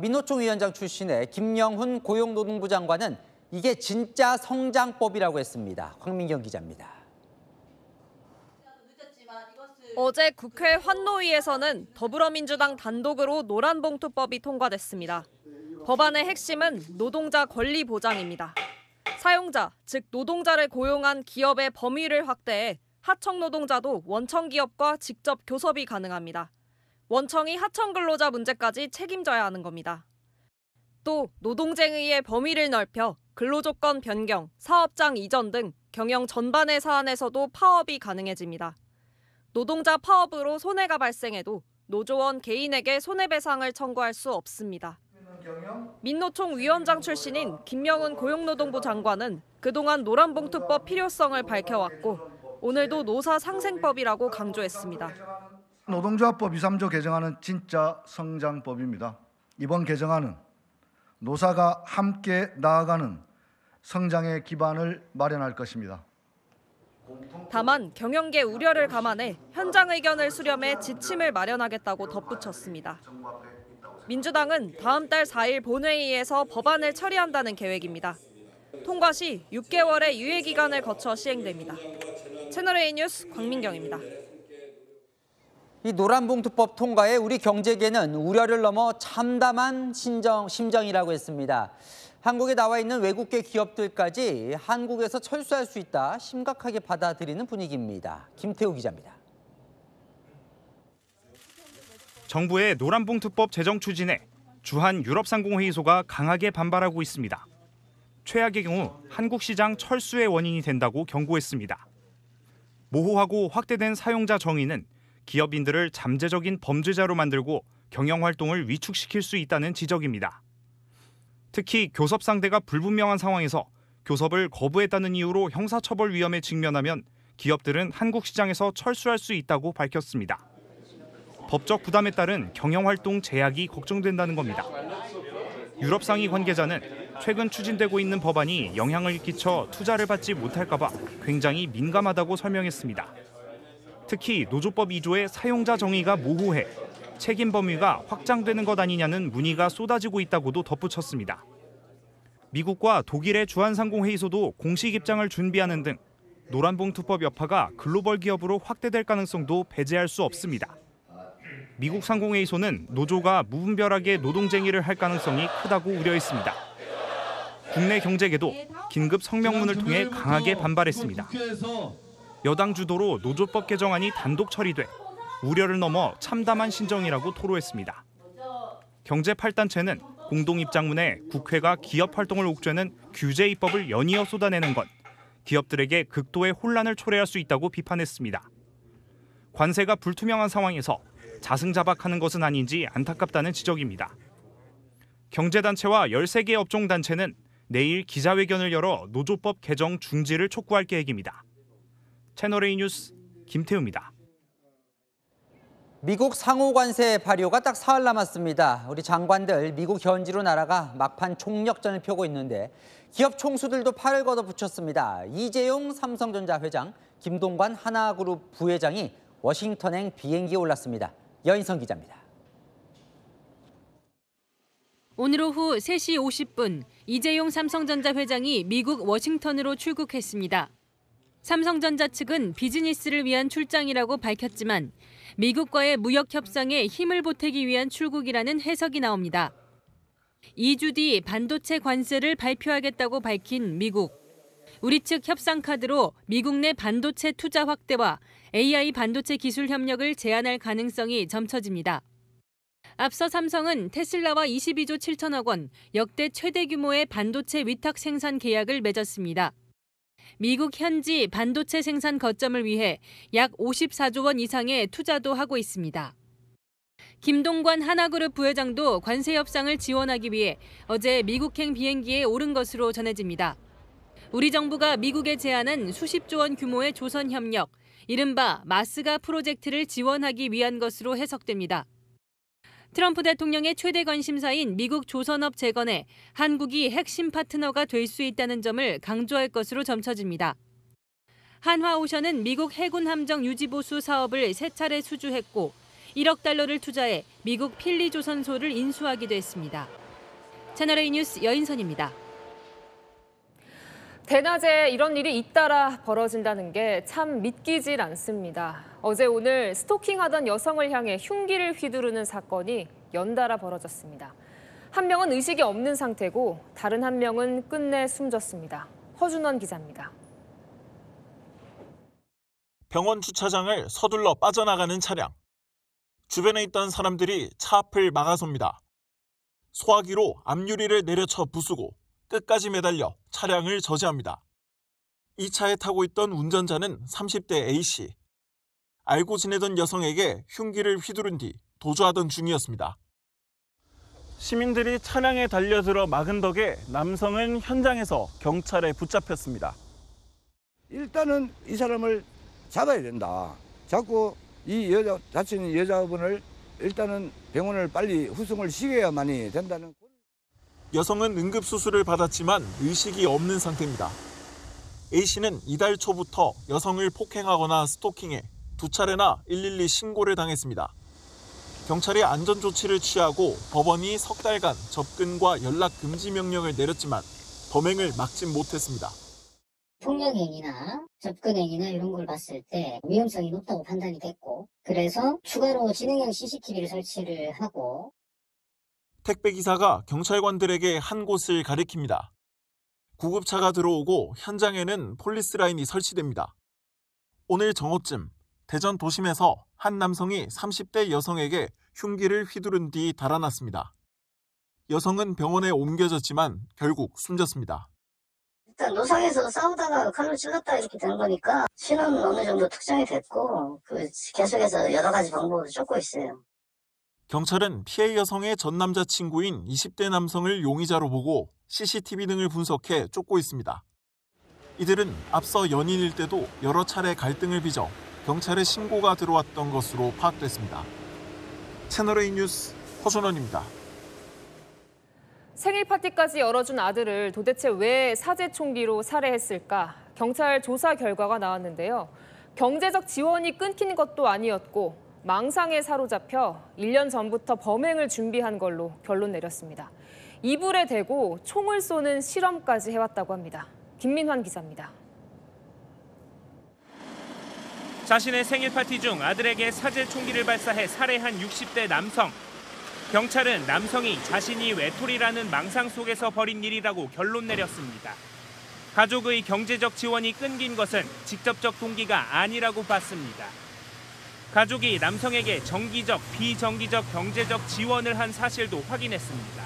민노총 위원장 출신의 김영훈 고용노동부 장관은 이게 진짜 성장법이라고 했습니다. 황민경 기자입니다. 어제 국회 환노위에서는 더불어민주당 단독으로 노란봉투법이 통과됐습니다. 법안의 핵심은 노동자 권리 보장입니다. 사용자, 즉 노동자를 고용한 기업의 범위를 확대해 하청 노동자도 원청 기업과 직접 교섭이 가능합니다. 원청이 하청 근로자 문제까지 책임져야 하는 겁니다. 또 노동쟁의의 범위를 넓혀 근로조건 변경, 사업장 이전 등 경영 전반의 사안에서도 파업이 가능해집니다. 노동자 파업으로 손해가 발생해도 노조원 개인에게 손해배상을 청구할 수 없습니다. 민노총 위원장 출신인 김영훈 고용노동부 장관은 그동안 노란봉투법 필요성을 밝혀왔고 오늘도 노사상생법이라고 강조했습니다. 노동조합법 2, 3조 개정안은 진짜 성장법입니다. 이번 개정안은 노사가 함께 나아가는 성장의 기반을 마련할 것입니다. 다만 경영계 우려를 감안해 현장 의견을 수렴해 지침을 마련하겠다고 덧붙였습니다. 민주당은 다음 달 4일 본회의에서 법안을 처리한다는 계획입니다. 통과 시 6개월의 유예 기간을 거쳐 시행됩니다. 채널A 뉴스 광민경입니다. 이 노란봉투법 통과에 우리 경제계는 우려를 넘어 참담한 심정이라고 했습니다. 한국에 나와 있는 외국계 기업들까지 한국에서 철수할 수 있다 심각하게 받아들이는 분위기입니다. 김태우 기자입니다. 정부의 노란봉투법 제정 추진에 주한 유럽상공회의소가 강하게 반발하고 있습니다. 최악의 경우 한국 시장 철수의 원인이 된다고 경고했습니다. 모호하고 확대된 사용자 정의는 기업인들을 잠재적인 범죄자로 만들고 경영활동을 위축시킬 수 있다는 지적입니다. 특히 교섭 상대가 불분명한 상황에서 교섭을 거부했다는 이유로 형사처벌 위험에 직면하면 기업들은 한국 시장에서 철수할 수 있다고 밝혔습니다. 법적 부담에 따른 경영활동 제약이 걱정된다는 겁니다. 유럽 상위 관계자는 최근 추진되고 있는 법안이 영향을 끼쳐 투자를 받지 못할까 봐 굉장히 민감하다고 설명했습니다. 특히 노조법 2조의 사용자 정의가 모호해 책임 범위가 확장되는 것 아니냐는 문의가 쏟아지고 있다고도 덧붙였습니다. 미국과 독일의 주한상공회의소도 공식 입장을 준비하는 등 노란봉투법 여파가 글로벌 기업으로 확대될 가능성도 배제할 수 없습니다. 미국 상공회의소는 노조가 무분별하게 노동쟁의를 할 가능성이 크다고 우려했습니다. 국내 경제계도 긴급 성명문을 통해 강하게 반발했습니다. 여당 주도로 노조법 개정안이 단독 처리돼 우려를 넘어 참담한 신정이라고 토로했습니다. 경제 8단체는 공동 입장문에 국회가 기업 활동을 옥죄는 규제 입법을 연이어 쏟아내는 건 기업들에게 극도의 혼란을 초래할 수 있다고 비판했습니다. 관세가 불투명한 상황에서 자승자박하는 것은 아닌지 안타깝다는 지적입니다. 경제단체와 13개 업종단체는 내일 기자회견을 열어 노조법 개정 중지를 촉구할 계획입니다. 채널A 뉴스 김태우입니다. 미국 상호관세 발효가 딱 사흘 남았습니다. 우리 장관들 미국 현지로 날아가 막판 총력전을 펴고 있는데 기업 총수들도 팔을 걷어붙였습니다. 이재용 삼성전자 회장, 김동관 하나그룹 부회장이 워싱턴행 비행기에 올랐습니다. 여인성 기자입니다. 오늘 오후 3시 50분 이재용 삼성전자 회장이 미국 워싱턴으로 출국했습니다. 삼성전자 측은 비즈니스를 위한 출장이라고 밝혔지만 미국과의 무역 협상에 힘을 보태기 위한 출국이라는 해석이 나옵니다. 2주 뒤 반도체 관세를 발표하겠다고 밝힌 미국. 우리 측 협상 카드로 미국 내 반도체 투자 확대와 AI 반도체 기술 협력을 제한할 가능성이 점쳐집니다. 앞서 삼성은 테슬라와 22조 7천억 원, 역대 최대 규모의 반도체 위탁 생산 계약을 맺었습니다. 미국 현지 반도체 생산 거점을 위해 약 54조 원 이상의 투자도 하고 있습니다. 김동관 하나그룹 부회장도 관세 협상을 지원하기 위해 어제 미국행 비행기에 오른 것으로 전해집니다. 우리 정부가 미국에 제안한 수십조 원 규모의 조선 협력, 이른바 마스가 프로젝트를 지원하기 위한 것으로 해석됩니다. 트럼프 대통령의 최대 관심사인 미국 조선업 재건에 한국이 핵심 파트너가 될 수 있다는 점을 강조할 것으로 점쳐집니다. 한화오션은 미국 해군 함정 유지보수 사업을 3차례 수주했고 1억 달러를 투자해 미국 필리조선소를 인수하기도 했습니다. 채널A 뉴스 여인선입니다. 대낮에 이런 일이 잇따라 벌어진다는 게 참 믿기질 않습니다. 어제 오늘 스토킹하던 여성을 향해 흉기를 휘두르는 사건이 연달아 벌어졌습니다. 한 명은 의식이 없는 상태고 다른 한 명은 끝내 숨졌습니다. 허준원 기자입니다. 병원 주차장을 서둘러 빠져나가는 차량. 주변에 있던 사람들이 차 앞을 막아섭니다. 소화기로 앞유리를 내려쳐 부수고 끝까지 매달려 차량을 저지합니다. 이 차에 타고 있던 운전자는 30대 A씨. 알고 지내던 여성에게 흉기를 휘두른 뒤 도주하던 중이었습니다. 시민들이 차량에 달려들어 막은 덕에 남성은 현장에서 경찰에 붙잡혔습니다. 일단은 이 사람을 잡아야 된다. 잡고 이 다친 여자분을 일단은 병원을 빨리 후송을 시켜야만이 된다는. 여성은 응급수술을 받았지만 의식이 없는 상태입니다. A씨는 이달 초부터 여성을 폭행하거나 스토킹해 2차례나 112 신고를 당했습니다. 경찰이 안전조치를 취하고 법원이 석 달간 접근과 연락 금지 명령을 내렸지만 범행을 막진 못했습니다. 폭력행위나 접근행위나 이런 걸 봤을 때 위험성이 높다고 판단이 됐고 그래서 추가로 지능형 CCTV를 설치를 하고 택배기사가 경찰관들에게 한 곳을 가리킵니다. 구급차가 들어오고 현장에는 폴리스라인이 설치됩니다. 오늘 정오쯤 대전 도심에서 한 남성이 30대 여성에게 흉기를 휘두른 뒤 달아났습니다. 여성은 병원에 옮겨졌지만 결국 숨졌습니다. 일단 노상에서 싸우다가 칼로 찔렀다 이렇게 된 거니까 신원은 어느 정도 특정이 됐고 계속해서 여러 가지 방법으로 쫓고 있어요. 경찰은 피해 여성의 전 남자친구인 20대 남성을 용의자로 보고 CCTV 등을 분석해 쫓고 있습니다. 이들은 앞서 연인일 때도 여러 차례 갈등을 빚어 경찰에 신고가 들어왔던 것으로 파악됐습니다. 채널A 뉴스 허준원입니다. 생일 파티까지 열어준 아들을 도대체 왜 사제총기로 살해했을까? 경찰 조사 결과가 나왔는데요. 경제적 지원이 끊긴 것도 아니었고 망상에 사로잡혀 1년 전부터 범행을 준비한 걸로 결론 내렸습니다. 이불에 대고 총을 쏘는 실험까지 해왔다고 합니다. 김민환 기자입니다. 자신의 생일 파티 중 아들에게 사제 총기를 발사해 살해한 60대 남성. 경찰은 남성이 자신이 외톨이라는 망상 속에서 벌인 일이라고 결론 내렸습니다. 가족의 경제적 지원이 끊긴 것은 직접적 동기가 아니라고 봤습니다. 가족이 남성에게 정기적, 비정기적 경제적 지원을 한 사실도 확인했습니다.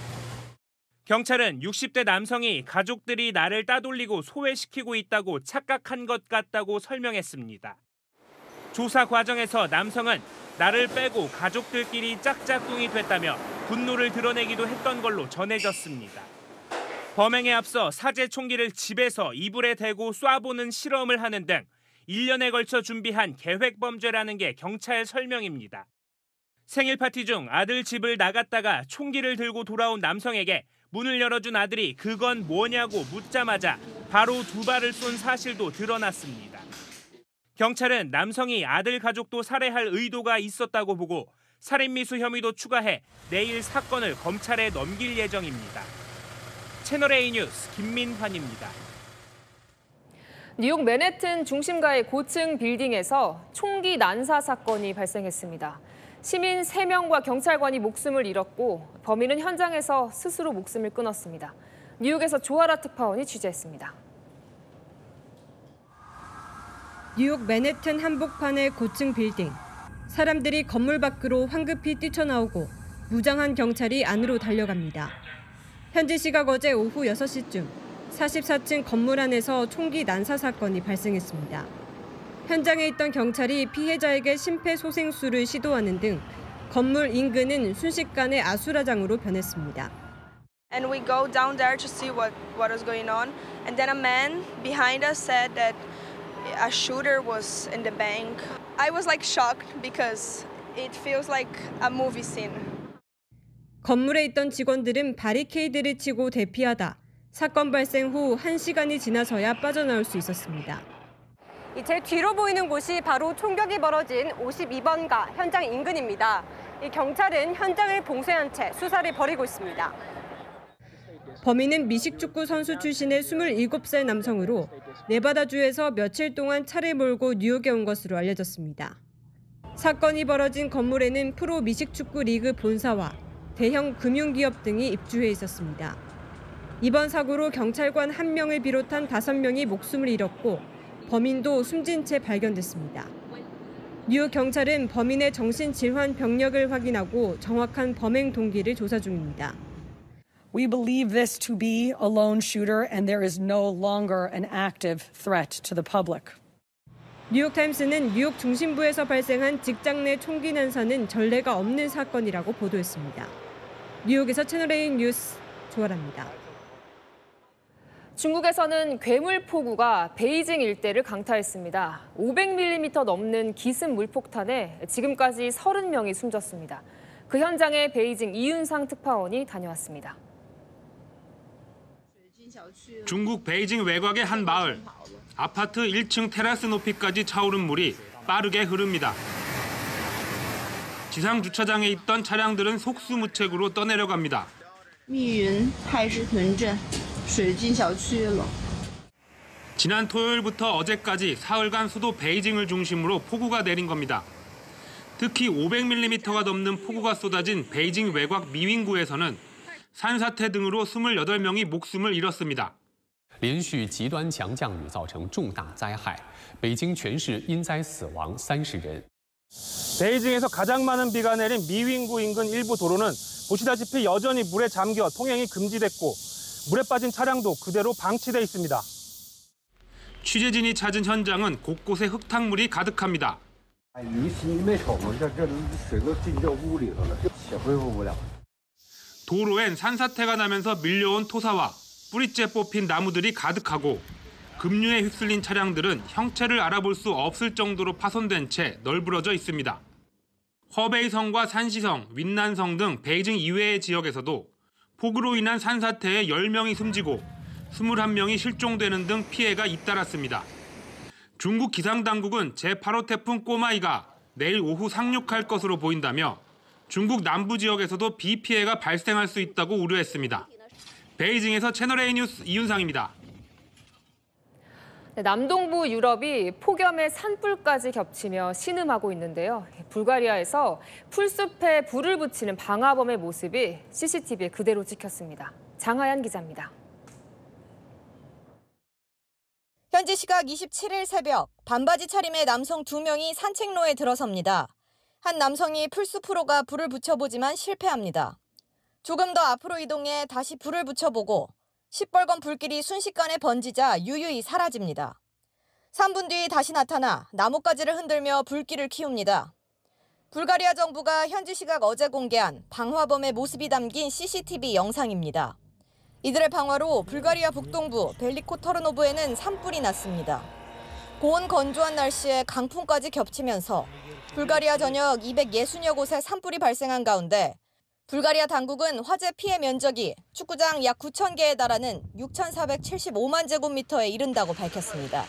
경찰은 60대 남성이 가족들이 나를 따돌리고 소외시키고 있다고 착각한 것 같다고 설명했습니다. 조사 과정에서 남성은 나를 빼고 가족들끼리 짝짝꿍이 됐다며 분노를 드러내기도 했던 걸로 전해졌습니다. 범행에 앞서 사제 총기를 집에서 이불에 대고 쏴보는 실험을 하는 등 1년에 걸쳐 준비한 계획 범죄라는 게 경찰 설명입니다. 생일 파티 중 아들 집을 나갔다가 총기를 들고 돌아온 남성에게 문을 열어준 아들이 그건 뭐냐고 묻자마자 바로 2발을 쏜 사실도 드러났습니다. 경찰은 남성이 아들 가족도 살해할 의도가 있었다고 보고 살인미수 혐의도 추가해 내일 사건을 검찰에 넘길 예정입니다. 채널A 뉴스 김민환입니다. 뉴욕 맨해튼 중심가의 고층 빌딩에서 총기 난사 사건이 발생했습니다. 시민 3명과 경찰관이 목숨을 잃었고 범인은 현장에서 스스로 목숨을 끊었습니다. 뉴욕에서 조아라 특파원이 취재했습니다. 뉴욕 맨해튼 한복판의 고층 빌딩. 사람들이 건물 밖으로 황급히 뛰쳐나오고 무장한 경찰이 안으로 달려갑니다. 현지 시각 어제 오후 6시쯤 44층 건물 안에서 총기 난사 사건이 발생했습니다. 현장에 있던 경찰이 피해자에게 심폐소생술을 시도하는 등 건물 인근은 순식간에 아수라장으로 변했습니다. And we go down there to see what was going on. And then a man behind us said that a shooter was in the bank. I was like shocked because it feels like a movie scene. 건물에 있던 직원들은 바리케이드를 치고 대피하다 사건 발생 후 1시간이 지나서야 빠져나올 수 있었습니다. 제 뒤로 보이는 곳이 바로 총격이 벌어진 52번가 현장 인근입니다. 경찰은 현장을 봉쇄한 채 수사를 벌이고 있습니다. 범인은 미식축구 선수 출신의 27살 남성으로 네바다주에서 며칠 동안 차를 몰고 뉴욕에 온 것으로 알려졌습니다. 사건이 벌어진 건물에는 프로 미식축구 리그 본사와 대형 금융기업 등이 입주해 있었습니다. 이번 사고로 경찰관 1명을 비롯한 5명이 목숨을 잃었고 범인도 숨진 채 발견됐습니다. 뉴욕 경찰은 범인의 정신질환 병력을 확인하고 정확한 범행 동기를 조사 중입니다. We believe this to be a lone shooter and there is no longer an active threat to the public. 뉴욕타임스는 뉴욕 중심부에서 발생한 직장 내 총기 난사는 전례가 없는 사건이라고 보도했습니다. 뉴욕에서 채널A 뉴스 조아라입니다. 중국에서는 괴물폭우가 베이징 일대를 강타했습니다. 500mm 넘는 기습 물폭탄에 지금까지 30명이 숨졌습니다. 그 현장에 베이징 이윤상 특파원이 다녀왔습니다. 중국 베이징 외곽의 한 마을. 아파트 1층 테라스 높이까지 차오른 물이 빠르게 흐릅니다. 지상 주차장에 있던 차량들은 속수무책으로 떠내려갑니다. 지난 토요일부터 어제까지 사흘간 수도 베이징을 중심으로 폭우가 내린 겁니다. 특히 500mm가 넘는 폭우가 쏟아진 베이징 외곽 미윙구에서는 산사태 등으로 28명이 목숨을 잃었습니다. 连续极端强降雨造成重大灾害，北京全市因灾死亡30人。 베이징에서 가장 많은 비가 내린 미윙구 인근 일부 도로는 보시다시피 여전히 물에 잠겨 통행이 금지됐고 물에 빠진 차량도 그대로 방치돼 있습니다. 취재진이 찾은 현장은 곳곳에 흙탕물이 가득합니다. 도로엔 산사태가 나면서 밀려온 토사와 뿌리째 뽑힌 나무들이 가득하고 급류에 휩쓸린 차량들은 형체를 알아볼 수 없을 정도로 파손된 채 널브러져 있습니다. 허베이성과 산시성, 윈난성 등 베이징 이외의 지역에서도 폭우로 인한 산사태에 10명이 숨지고 21명이 실종되는 등 피해가 잇따랐습니다. 중국 기상당국은 제8호 태풍 꼬마이가 내일 오후 상륙할 것으로 보인다며 중국 남부 지역에서도 비 피해가 발생할 수 있다고 우려했습니다. 베이징에서 채널A 뉴스 이윤상입니다. 남동부 유럽이 폭염에 산불까지 겹치며 신음하고 있는데요. 불가리아에서 풀숲에 불을 붙이는 방화범의 모습이 CCTV에 그대로 찍혔습니다. 장하연 기자입니다. 현지 시각 27일 새벽 반바지 차림의 남성 2명이 산책로에 들어섭니다. 한 남성이 풀숲으로 가 불을 붙여보지만 실패합니다. 조금 더 앞으로 이동해 다시 불을 붙여보고 시뻘건 불길이 순식간에 번지자 유유히 사라집니다. 3분 뒤 다시 나타나 나뭇가지를 흔들며 불길을 키웁니다. 불가리아 정부가 현지 시각 어제 공개한 방화범의 모습이 담긴 CCTV 영상입니다. 이들의 방화로 불가리아 북동부 벨리코 터르노브에는 산불이 났습니다. 고온 건조한 날씨에 강풍까지 겹치면서 불가리아 전역 260여 곳에 산불이 발생한 가운데 불가리아 당국은 화재 피해 면적이 축구장 약 9천 개에 달하는 6,475만 제곱미터에 이른다고 밝혔습니다.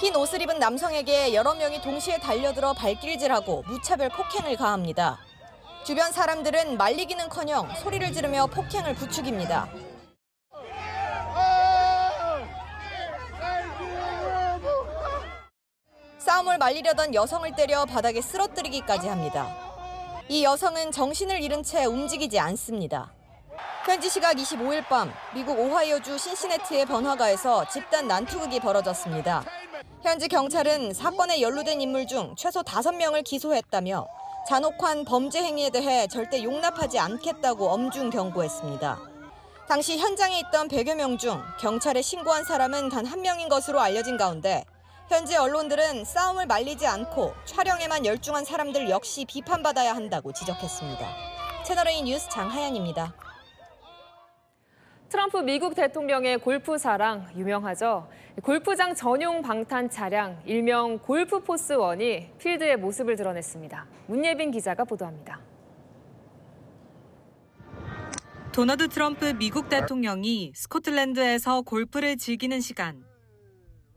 흰 옷을 입은 남성에게 여러 명이 동시에 달려들어 발길질하고 무차별 폭행을 가합니다. 주변 사람들은 말리기는커녕 소리를 지르며 폭행을 부추깁니다. 싸움을 말리려던 여성을 때려 바닥에 쓰러뜨리기까지 합니다. 이 여성은 정신을 잃은 채 움직이지 않습니다. 현지 시각 25일 밤 미국 오하이오주 신시내티의 번화가에서 집단 난투극이 벌어졌습니다. 현지 경찰은 사건에 연루된 인물 중 최소 5명을 기소했다며 잔혹한 범죄 행위에 대해 절대 용납하지 않겠다고 엄중 경고했습니다. 당시 현장에 있던 100여 명 중 경찰에 신고한 사람은 단 1명인 것으로 알려진 가운데 현지 언론들은 싸움을 말리지 않고 촬영에만 열중한 사람들 역시 비판받아야 한다고 지적했습니다. 채널A 뉴스 장하연입니다. 트럼프 미국 대통령의 골프 사랑 유명하죠. 골프장 전용 방탄 차량 일명 골프포스1이 필드의 모습을 드러냈습니다. 문예빈 기자가 보도합니다. 도널드 트럼프 미국 대통령이 스코틀랜드에서 골프를 즐기는 시간.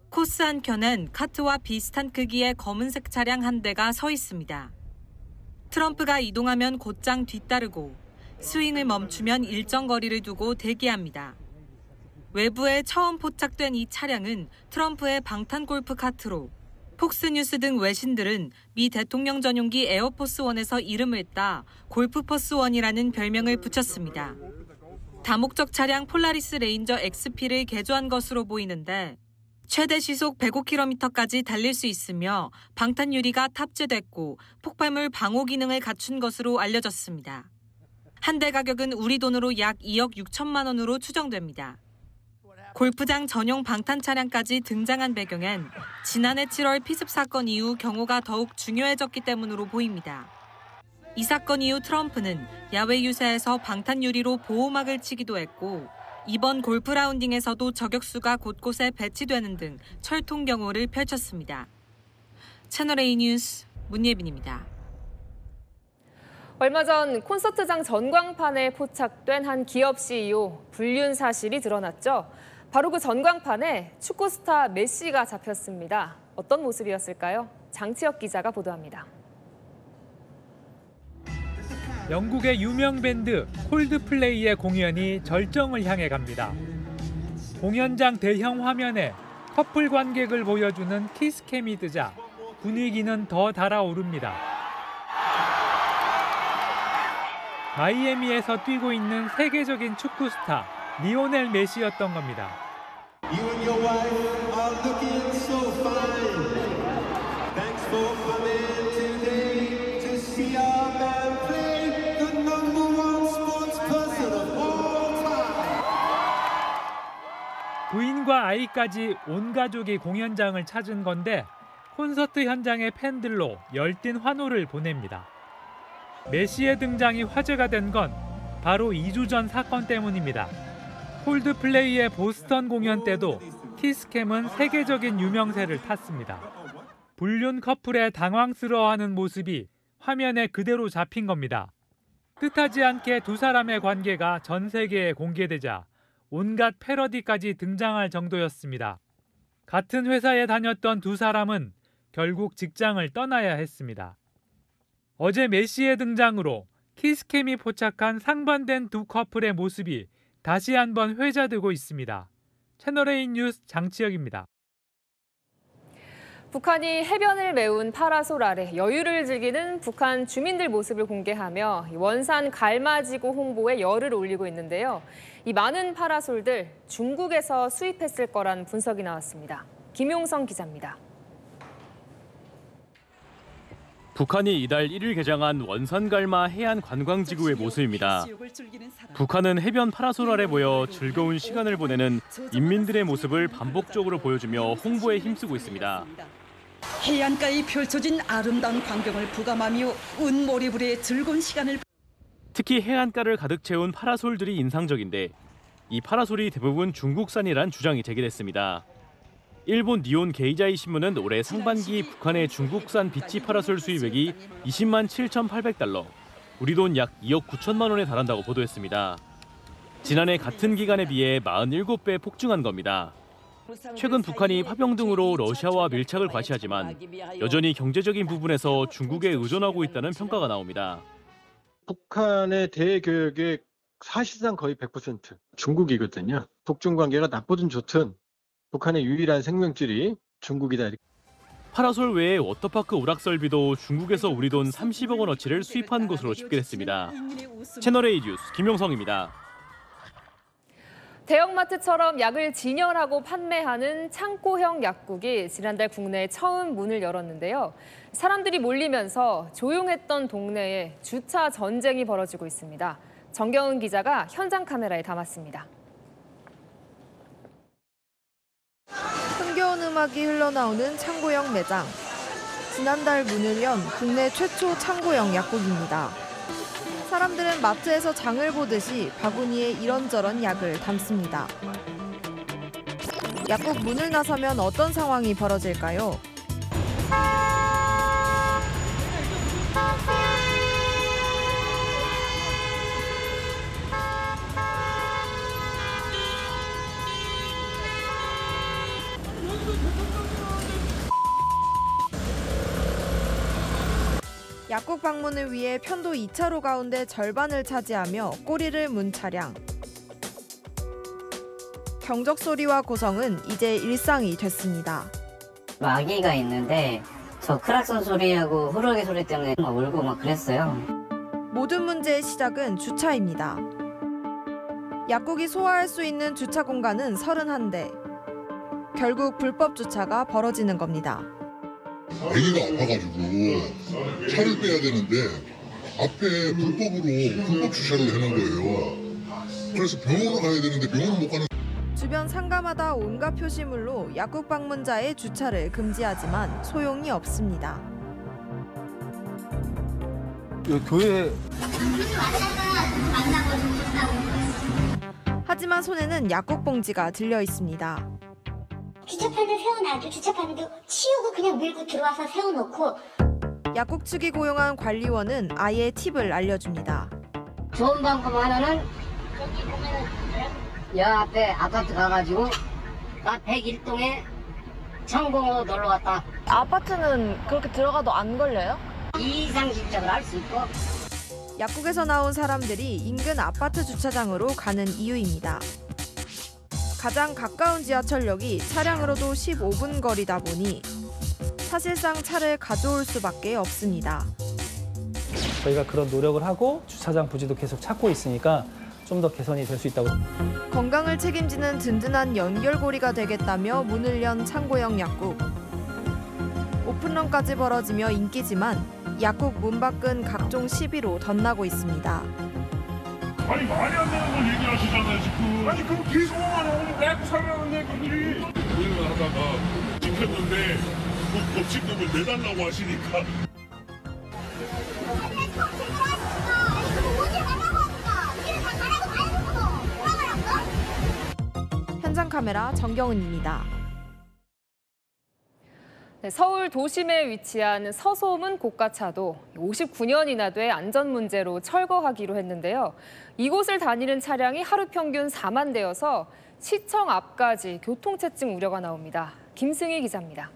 코스 한켠엔 카트와 비슷한 크기의 검은색 차량 한 대가 서 있습니다. 트럼프가 이동하면 곧장 뒤따르고 스윙을 멈추면 일정 거리를 두고 대기합니다. 외부에 처음 포착된 이 차량은 트럼프의 방탄 골프 카트로 폭스뉴스 등 외신들은 미 대통령 전용기 에어포스1에서 이름을 따 골프포스1이라는 별명을 붙였습니다. 다목적 차량 폴라리스 레인저 XP를 개조한 것으로 보이는데 최대 시속 105km까지 달릴 수 있으며 방탄 유리가 탑재됐고 폭발물 방호 기능을 갖춘 것으로 알려졌습니다. 한 대 가격은 우리 돈으로 약 2억 6천만 원으로 추정됩니다. 골프장 전용 방탄 차량까지 등장한 배경엔 지난해 7월 피습 사건 이후 경호가 더욱 중요해졌기 때문으로 보입니다. 이 사건 이후 트럼프는 야외 유세에서 방탄 유리로 보호막을 치기도 했고 이번 골프 라운딩에서도 저격수가 곳곳에 배치되는 등 철통 경호를 펼쳤습니다. 채널A 뉴스 문예빈입니다. 얼마 전 콘서트장 전광판에 포착된 한 기업 CEO 불륜 사실이 드러났죠. 바로 그 전광판에 축구 스타 메시가 잡혔습니다. 어떤 모습이었을까요? 장치혁 기자가 보도합니다. 영국의 유명 밴드 콜드플레이의 공연이 절정을 향해 갑니다. 공연장 대형 화면에 커플 관객을 보여주는 키스캠이 뜨자 분위기는 더 달아오릅니다. 마이애미에서 뛰고 있는 세계적인 축구 스타 리오넬 메시였던 겁니다. You and your wife are looking so fine. Thanks for coming today to see our man play the #1 sports person of all time. 부인과 아이까지 온 가족이 공연장을 찾은 건데 콘서트 현장의 팬들로 열띤 환호를 보냅니다. 메시의 등장이 화제가 된 건 바로 2주 전 사건 때문입니다. 콜드플레이의 보스턴 공연 때도 키스캠은 세계적인 유명세를 탔습니다. 불륜 커플의 당황스러워하는 모습이 화면에 그대로 잡힌 겁니다. 뜻하지 않게 두 사람의 관계가 전 세계에 공개되자 온갖 패러디까지 등장할 정도였습니다. 같은 회사에 다녔던 두 사람은 결국 직장을 떠나야 했습니다. 어제 메시의 등장으로 키스캠이 포착한 상반된 두 커플의 모습이 다시 한번 회자되고 있습니다. 채널A 뉴스 장치혁입니다. 북한이 해변을 메운 파라솔 아래 여유를 즐기는 북한 주민들 모습을 공개하며 원산 갈마지구 홍보에 열을 올리고 있는데요. 이 많은 파라솔들 중국에서 수입했을 거란 분석이 나왔습니다. 김용성 기자입니다. 북한이 이달 1일 개장한 원산갈마 해안관광지구의 모습입니다. 북한은 해변 파라솔 아래 모여 즐거운 시간을 보내는 인민들의 모습을 반복적으로 보여주며 홍보에 힘쓰고 있습니다. 해안가에 펼쳐진 아름다운 광경을 부감하며 운몰이불의 즐거운 시간을 특히 해안가를 가득 채운 파라솔들이 인상적인데 이 파라솔이 대부분 중국산이란 주장이 제기됐습니다. 일본 니온 게이자이 신문은 올해 상반기 북한의 중국산 비치 파라솔 수입액이 20만 7,800달러, 우리 돈 약 2억 9천만 원에 달한다고 보도했습니다. 지난해 같은 기간에 비해 47배 폭증한 겁니다. 최근 북한이 화병 등으로 러시아와 밀착을 과시하지만 여전히 경제적인 부분에서 중국에 의존하고 있다는 평가가 나옵니다. 북한의 대교역의 사실상 거의 100% 중국이거든요. 북중 관계가 나쁘든 좋든 북한의 유일한 생명줄이 중국이다. 파라솔 외에 워터파크 오락 설비도 중국에서 우리 돈 30억 원어치를 수입한 것으로 집계됐습니다. 채널A 뉴스 김용성입니다. 대형마트처럼 약을 진열하고 판매하는 창고형 약국이 지난달 국내에 처음 문을 열었는데요. 사람들이 몰리면서 조용했던 동네에 주차 전쟁이 벌어지고 있습니다. 정경은 기자가 현장 카메라에 담았습니다. 흥겨운 음악이 흘러나오는 창고형 매장. 지난달 문을 연 국내 최초 창고형 약국입니다. 사람들은 마트에서 장을 보듯이 바구니에 이런저런 약을 담습니다. 약국 문을 나서면 어떤 상황이 벌어질까요? 약국 방문을 위해 편도 2차로 가운데 절반을 차지하며 꼬리를 문 차량. 경적 소리와 고성은 이제 일상이 됐습니다. 아기가 있는데 저 크락сон 소리하고 호루라기 소리 때문에 막 울고 막 그랬어요. 모든 문제의 시작은 주차입니다. 약국이 소화할 수 있는 주차 공간은 31대. 결국 불법 주차가 벌어지는 겁니다. 아기가 아파가지고 차를 빼야 되는데 앞에 불법 주차를 해놓은 거예요. 그래서 병원으로 가야 되는데 병원을 못 가는. 주변 상가마다 온갖 표시물로 약국 방문자의 주차를 금지하지만 소용이 없습니다. 교회. 하지만 손에는 약국 봉지가 들려 있습니다. 주차판을 세워놔도 주차판도 치우고 그냥 밀고 들어와서 세워놓고. 약국 측이 고용한 관리원은 아예 팁을 알려줍니다. 좋은 방법 하나는 저기 보면은 여 앞에 아파트 가가지고 나 101동에 창공으로 놀러 왔다. 아파트는 그렇게 들어가도 안 걸려요? 이상 집착을 할 수 있고. 약국에서 나온 사람들이 인근 아파트 주차장으로 가는 이유입니다. 가장 가까운 지하철역이 차량으로도 15분 거리다 보니 사실상 차를 가져올 수밖에 없습니다. 저희가 그런 노력을 하고 주차장 부지도 계속 찾고 있으니까 좀 더 개선이 될 수 있다고. 건강을 책임지는 든든한 연결고리가 되겠다며 문을 연 창고형 약국. 오픈런까지 벌어지며 인기지만 약국 문 밖은 각종 시비로 덧나고 있습니다. 아니 말이 안 되는 걸 얘기하시잖아요 지금. 아니 그럼 계속만 오늘 내고 살라는 얘기들이. 고민을 하다가 지켰는데 그 법칙금을 내달라고 하시니까. 현장 카메라 정경은입니다. 네, 서울 도심에 위치한 서소문 고가차도 59년이나 돼 안전 문제로 철거하기로 했는데요. 이곳을 다니는 차량이 하루 평균 4만 대여서 시청 앞까지 교통체증 우려가 나옵니다. 김승희 기자입니다.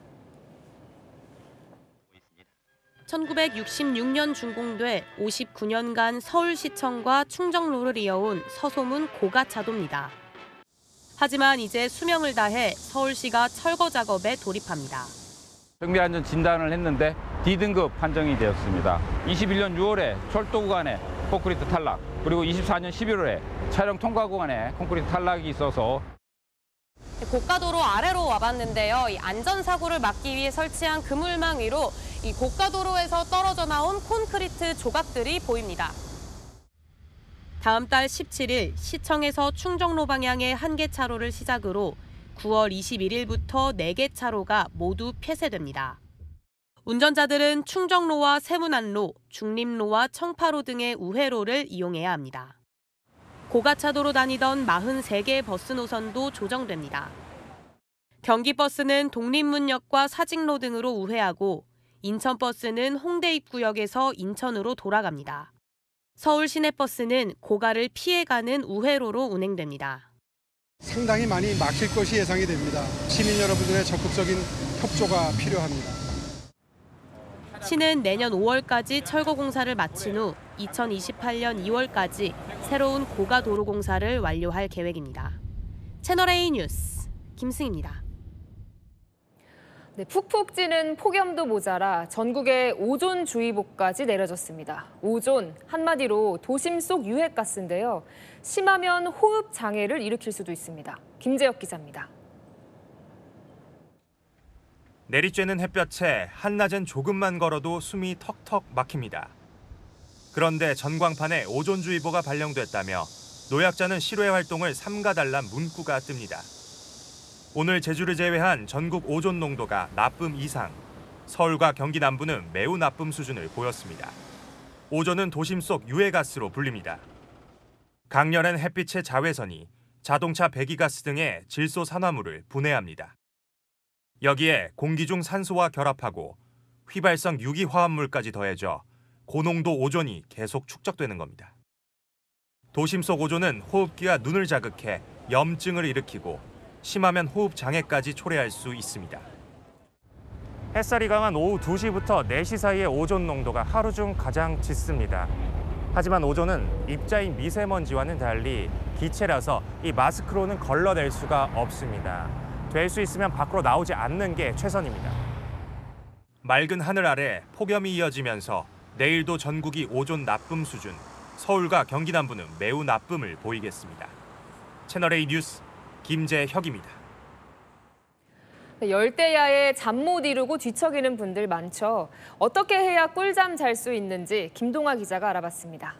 1966년 준공돼 59년간 서울시청과 충정로를 이어온 서소문 고가차도입니다. 하지만 이제 수명을 다해 서울시가 철거 작업에 돌입합니다. 정비안전 진단을 했는데 D등급 판정이 되었습니다. 21년 6월에 철도 구간에 콘크리트 탈락, 그리고 24년 11월에 차량 통과 구간에 콘크리트 탈락이 있어서 고가도로 아래로 와봤는데요. 이 안전사고를 막기 위해 설치한 그물망 위로 이 고가도로에서 떨어져 나온 콘크리트 조각들이 보입니다. 다음 달 17일 시청에서 충정로 방향의 1개 차로를 시작으로 9월 21일부터 4개 차로가 모두 폐쇄됩니다. 운전자들은 충정로와 세문안로, 중림로와 청파로 등의 우회로를 이용해야 합니다. 고가차도로 다니던 43개의 버스 노선도 조정됩니다. 경기버스는 독립문역과 사직로 등으로 우회하고 인천버스는 홍대 입구역에서 인천으로 돌아갑니다. 서울 시내버스는 고가를 피해가는 우회로로 운행됩니다. 상당히 많이 막힐 것이 예상이 됩니다. 시민 여러분들의 적극적인 협조가 필요합니다. 시는 내년 5월까지 철거 공사를 마친 후 2028년 2월까지 새로운 고가 도로 공사를 완료할 계획입니다. 채널A 뉴스 김승희입니다. 네, 푹푹 찌는 폭염도 모자라 전국에 오존주의보까지 내려졌습니다. 오존, 한마디로 도심 속 유해가스인데요. 심하면 호흡 장애를 일으킬 수도 있습니다. 김재혁 기자입니다. 내리쬐는 햇볕에 한낮엔 조금만 걸어도 숨이 턱턱 막힙니다. 그런데 전광판에 오존주의보가 발령됐다며 노약자는 실외 활동을 삼가달란 문구가 뜹니다. 오늘 제주를 제외한 전국 오존 농도가 나쁨 이상, 서울과 경기 남부는 매우 나쁨 수준을 보였습니다. 오존은 도심 속 유해가스로 불립니다. 강렬한 햇빛의 자외선이 자동차 배기가스 등의 질소 산화물을 분해합니다. 여기에 공기 중 산소와 결합하고 휘발성 유기화합물까지 더해져 고농도 오존이 계속 축적되는 겁니다. 도심 속 오존은 호흡기와 눈을 자극해 염증을 일으키고 심하면 호흡 장애까지 초래할 수 있습니다. 햇살이 강한 오후 2시부터 4시 사이의 오존 농도가 하루 중 가장 짙습니다. 하지만 오존은 입자인 미세먼지와는 달리 기체라서 이 마스크로는 걸러낼 수가 없습니다. 될 수 있으면 밖으로 나오지 않는 게 최선입니다. 맑은 하늘 아래 폭염이 이어지면서 내일도 전국이 오존 나쁨 수준, 서울과 경기 남부는 매우 나쁨을 보이겠습니다. 채널A 뉴스 김재혁입니다. 열대야에 잠 못 이루고 뒤척이는 분들 많죠. 어떻게 해야 꿀잠 잘 수 있는지 김동아 기자가 알아봤습니다.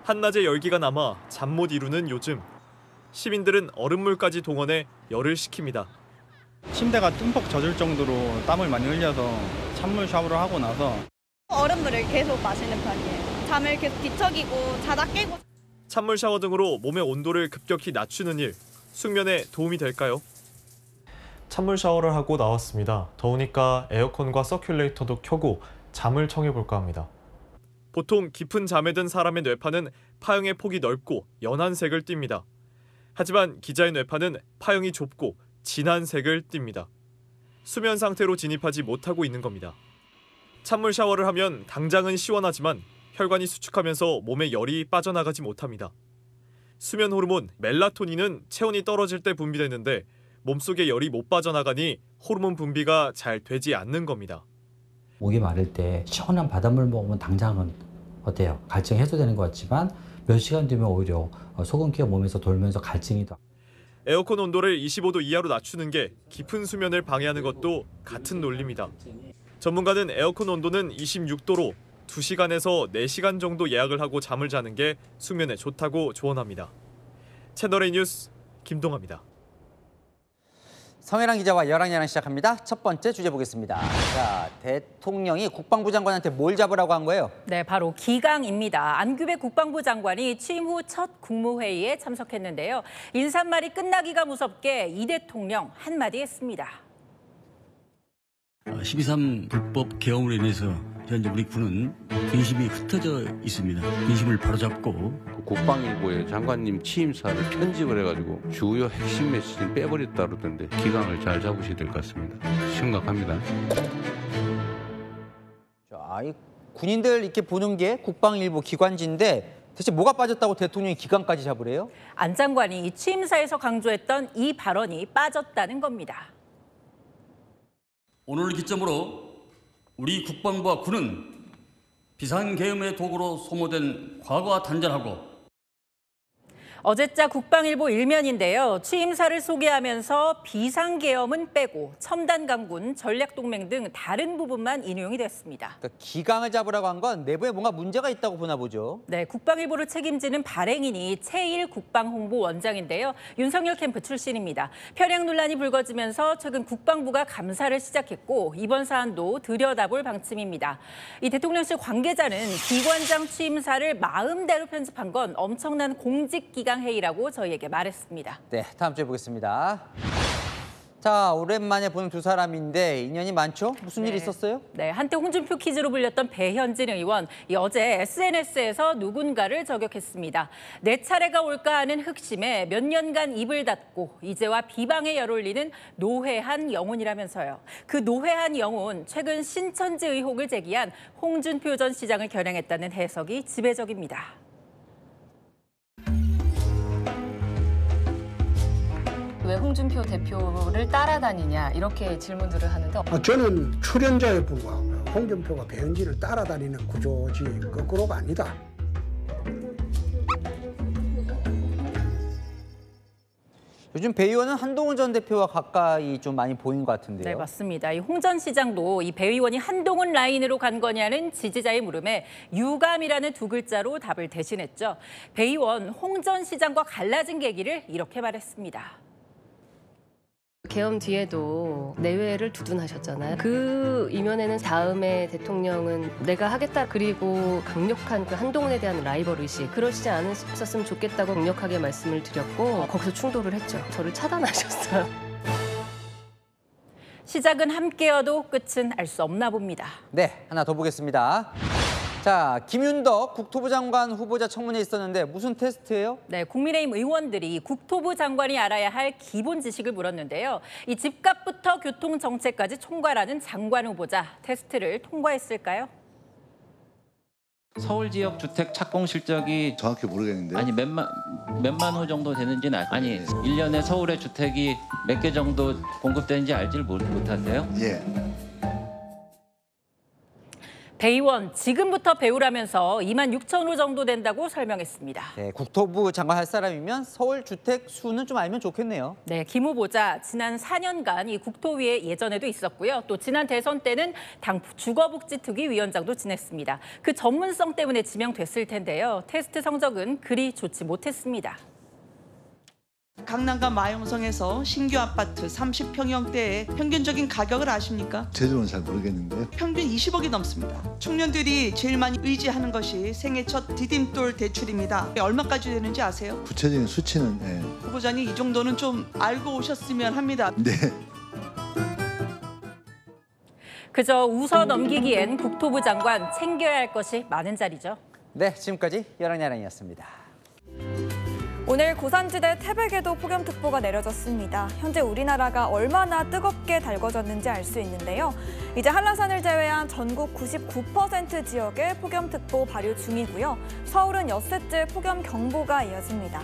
한낮에 열기가 남아 잠 못 이루는 요즘. 시민들은 얼음물까지 동원해 열을 식힙니다. 침대가 듬뿍 젖을 정도로 땀을 많이 흘려서 찬물 샤워를 하고 나서 얼음물을 계속 마시는 편이에요. 잠을 계속 뒤척이고 자다 깨고. 찬물 샤워 등으로 몸의 온도를 급격히 낮추는 일, 숙면에 도움이 될까요? 찬물 샤워를 하고 나왔습니다. 더우니까 에어컨과 서큘레이터도 켜고 잠을 청해볼까 합니다. 보통 깊은 잠에 든 사람의 뇌파는 파형의 폭이 넓고 연한 색을 띱니다. 하지만 기자의 뇌파는 파형이 좁고 진한 색을 띱니다. 수면 상태로 진입하지 못하고 있는 겁니다. 찬물 샤워를 하면 당장은 시원하지만 혈관이 수축하면서 몸에 열이 빠져나가지 못합니다. 수면 호르몬 멜라토닌은 체온이 떨어질 때 분비되는데 몸속에 열이 못 빠져나가니 호르몬 분비가 잘 되지 않는 겁니다. 목이 마를 때 시원한 바닷물 먹으면 당장은 어때요? 갈증 해소되는 것 같지만 몇 시간 뒤면 오히려 소금기가 몸에서 돌면서 갈증이 더. 에어컨 온도를 25도 이하로 낮추는 게 깊은 수면을 방해하는 것도 같은 논리입니다. 전문가는 에어컨 온도는 26도로 2시간에서 4시간 정도 예약을 하고 잠을 자는 게 수면에 좋다고 조언합니다. 채널A 뉴스 김동아입니다. 성혜랑 기자와 열왕야랑 시작합니다. 첫 번째 주제 보겠습니다. 자, 대통령이 국방부 장관한테 뭘 잡으라고 한 거예요? 네, 바로 기강입니다. 안규백 국방부 장관이 취임 후 첫 국무회의에 참석했는데요. 인사말이 끝나기가 무섭게 이 대통령 한마디 했습니다. 12.3 불법 계엄으로 인해서 현재 우리 군은 민심이 흩어져 있습니다. 민심을 바로잡고 국방일보에 장관님 취임사를 편집을 해가지고 주요 핵심 메시지를 빼버렸다 그러던데 기강을 잘 잡으셔야 될 것 같습니다. 심각합니다. 자, 이 군인들 이렇게 보는 게 국방일보 기관지인데 대체 뭐가 빠졌다고 대통령이 기강까지 잡으래요? 안 장관이 취임사에서 강조했던 이 발언이 빠졌다는 겁니다. 오늘을 기점으로 우리 국방부와 군은 비상계엄의 도구로 소모된 과거와 단절하고 어제자 국방일보 일면인데요. 취임사를 소개하면서 비상계엄은 빼고 첨단강군, 전략동맹 등 다른 부분만 인용이 됐습니다. 그러니까 기강을 잡으라고 한 건 내부에 뭔가 문제가 있다고 보나 보죠. 네, 국방일보를 책임지는 발행인이 최일 국방홍보원장인데요. 윤석열 캠프 출신입니다. 편향 논란이 불거지면서 최근 국방부가 감사를 시작했고 이번 사안도 들여다볼 방침입니다. 이 대통령실 관계자는 기관장 취임사를 마음대로 편집한 건 엄청난 공직기강 회의라고 저희에게 말했습니다. 네, 다음 주에 보겠습니다. 자, 오랜만에 보는 두 사람인데 인연이 많죠? 무슨 일이 있었어요? 네, 한때 홍준표 퀴즈로 불렸던 배현진 의원, 어제 SNS에서 누군가를 저격했습니다. 내 차례가 올까 하는 흑심에 몇 년간 입을 닫고 이제와 비방에 열올리는 노회한 영혼이라면서요. 그 노회한 영혼, 최근 신천지 의혹을 제기한 홍준표 전 시장을 겨냥했다는 해석이 지배적입니다. 왜 홍준표 대표를 따라다니냐 이렇게 질문들을 하는데 저는 출연자에 불과하고요. 홍준표가 배현진을 따라다니는 구조지 거꾸로가 아니다. 요즘 배 의원은 한동훈 전 대표와 가까이 좀 많이 보인 것 같은데요. 네, 맞습니다. 이 홍 전 시장도 이 배 의원이 한동훈 라인으로 간 거냐는 지지자의 물음에 유감이라는 두 글자로 답을 대신했죠. 배 의원 홍 전 시장과 갈라진 계기를 이렇게 말했습니다. 계엄 뒤에도 내외를 두둔하셨잖아요. 그 이면에는 다음에 대통령은 내가 하겠다 그리고 강력한 그 한동훈에 대한 라이벌 의식 그러시지 않으셨으면 좋겠다고 강력하게 말씀을 드렸고 거기서 충돌을 했죠. 저를 차단하셨어요. 시작은 함께여도 끝은 알 수 없나 봅니다. 네, 하나 더 보겠습니다. 자, 김윤덕 국토부 장관 후보자 청문회 있었는데 무슨 테스트예요? 네, 국민의힘 의원들이 국토부 장관이 알아야 할 기본 지식을 물었는데요. 이 집값부터 교통정책까지 총괄하는 장관 후보자 테스트를 통과했을까요? 서울 지역 주택 착공 실적이 정확히 모르겠는데요. 아니 몇만 호 정도 되는지는 아니 1년에 서울의 주택이 몇 개 정도 공급되는지 알지를 못하세요? 예. 배 의원 지금부터 배우라면서 26,000호 정도 된다고 설명했습니다. 네, 국토부 장관 할 사람이면 서울 주택 수는 좀 알면 좋겠네요. 네, 김 후보자 지난 4년간 이 국토위에 예전에도 있었고요. 또 지난 대선 때는 당 주거복지특위 위원장도 지냈습니다. 그 전문성 때문에 지명됐을 텐데요. 테스트 성적은 그리 좋지 못했습니다. 강남과 마용성에서 신규 아파트 30평형대의 평균적인 가격을 아십니까? 제도는 잘 모르겠는데 평균 20억이 넘습니다. 청년들이 제일 많이 의지하는 것이 생애 첫 디딤돌 대출입니다. 얼마까지 되는지 아세요? 구체적인 수치는 후보자님 이 정도는 좀 알고 오셨으면 합니다. 네. 그저 웃어 넘기기엔 국토부 장관 챙겨야 할 것이 많은 자리죠. 네, 지금까지 열왕야랑이었습니다. 오늘 고산지대 태백에도 폭염특보가 내려졌습니다. 현재 우리나라가 얼마나 뜨겁게 달궈졌는지 알 수 있는데요. 이제 한라산을 제외한 전국 99% 지역에 폭염특보 발효 중이고요. 서울은 엿새째 폭염경보가 이어집니다.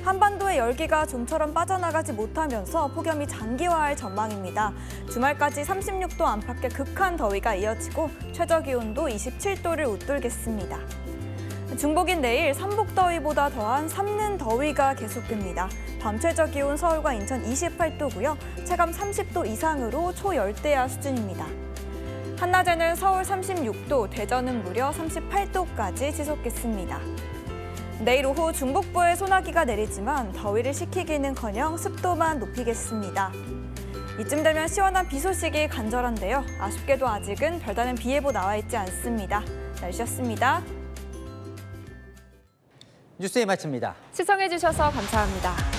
한반도의 열기가 좀처럼 빠져나가지 못하면서 폭염이 장기화할 전망입니다. 주말까지 36도 안팎의 극한 더위가 이어지고 최저기온도 27도를 웃돌겠습니다. 중복인 내일 삼복더위보다 더한 삼는 더위가 계속됩니다. 밤 최저기온 서울과 인천 28도고요. 체감 30도 이상으로 초열대야 수준입니다. 한낮에는 서울 36도, 대전은 무려 38도까지 지속했습니다. 내일 오후 중북부에 소나기가 내리지만 더위를 식히기는커녕 습도만 높이겠습니다. 이쯤 되면 시원한 비 소식이 간절한데요. 아쉽게도 아직은 별다른 비 예보 나와 있지 않습니다. 날씨였습니다. 뉴스에 마칩니다. 시청해주셔서 감사합니다.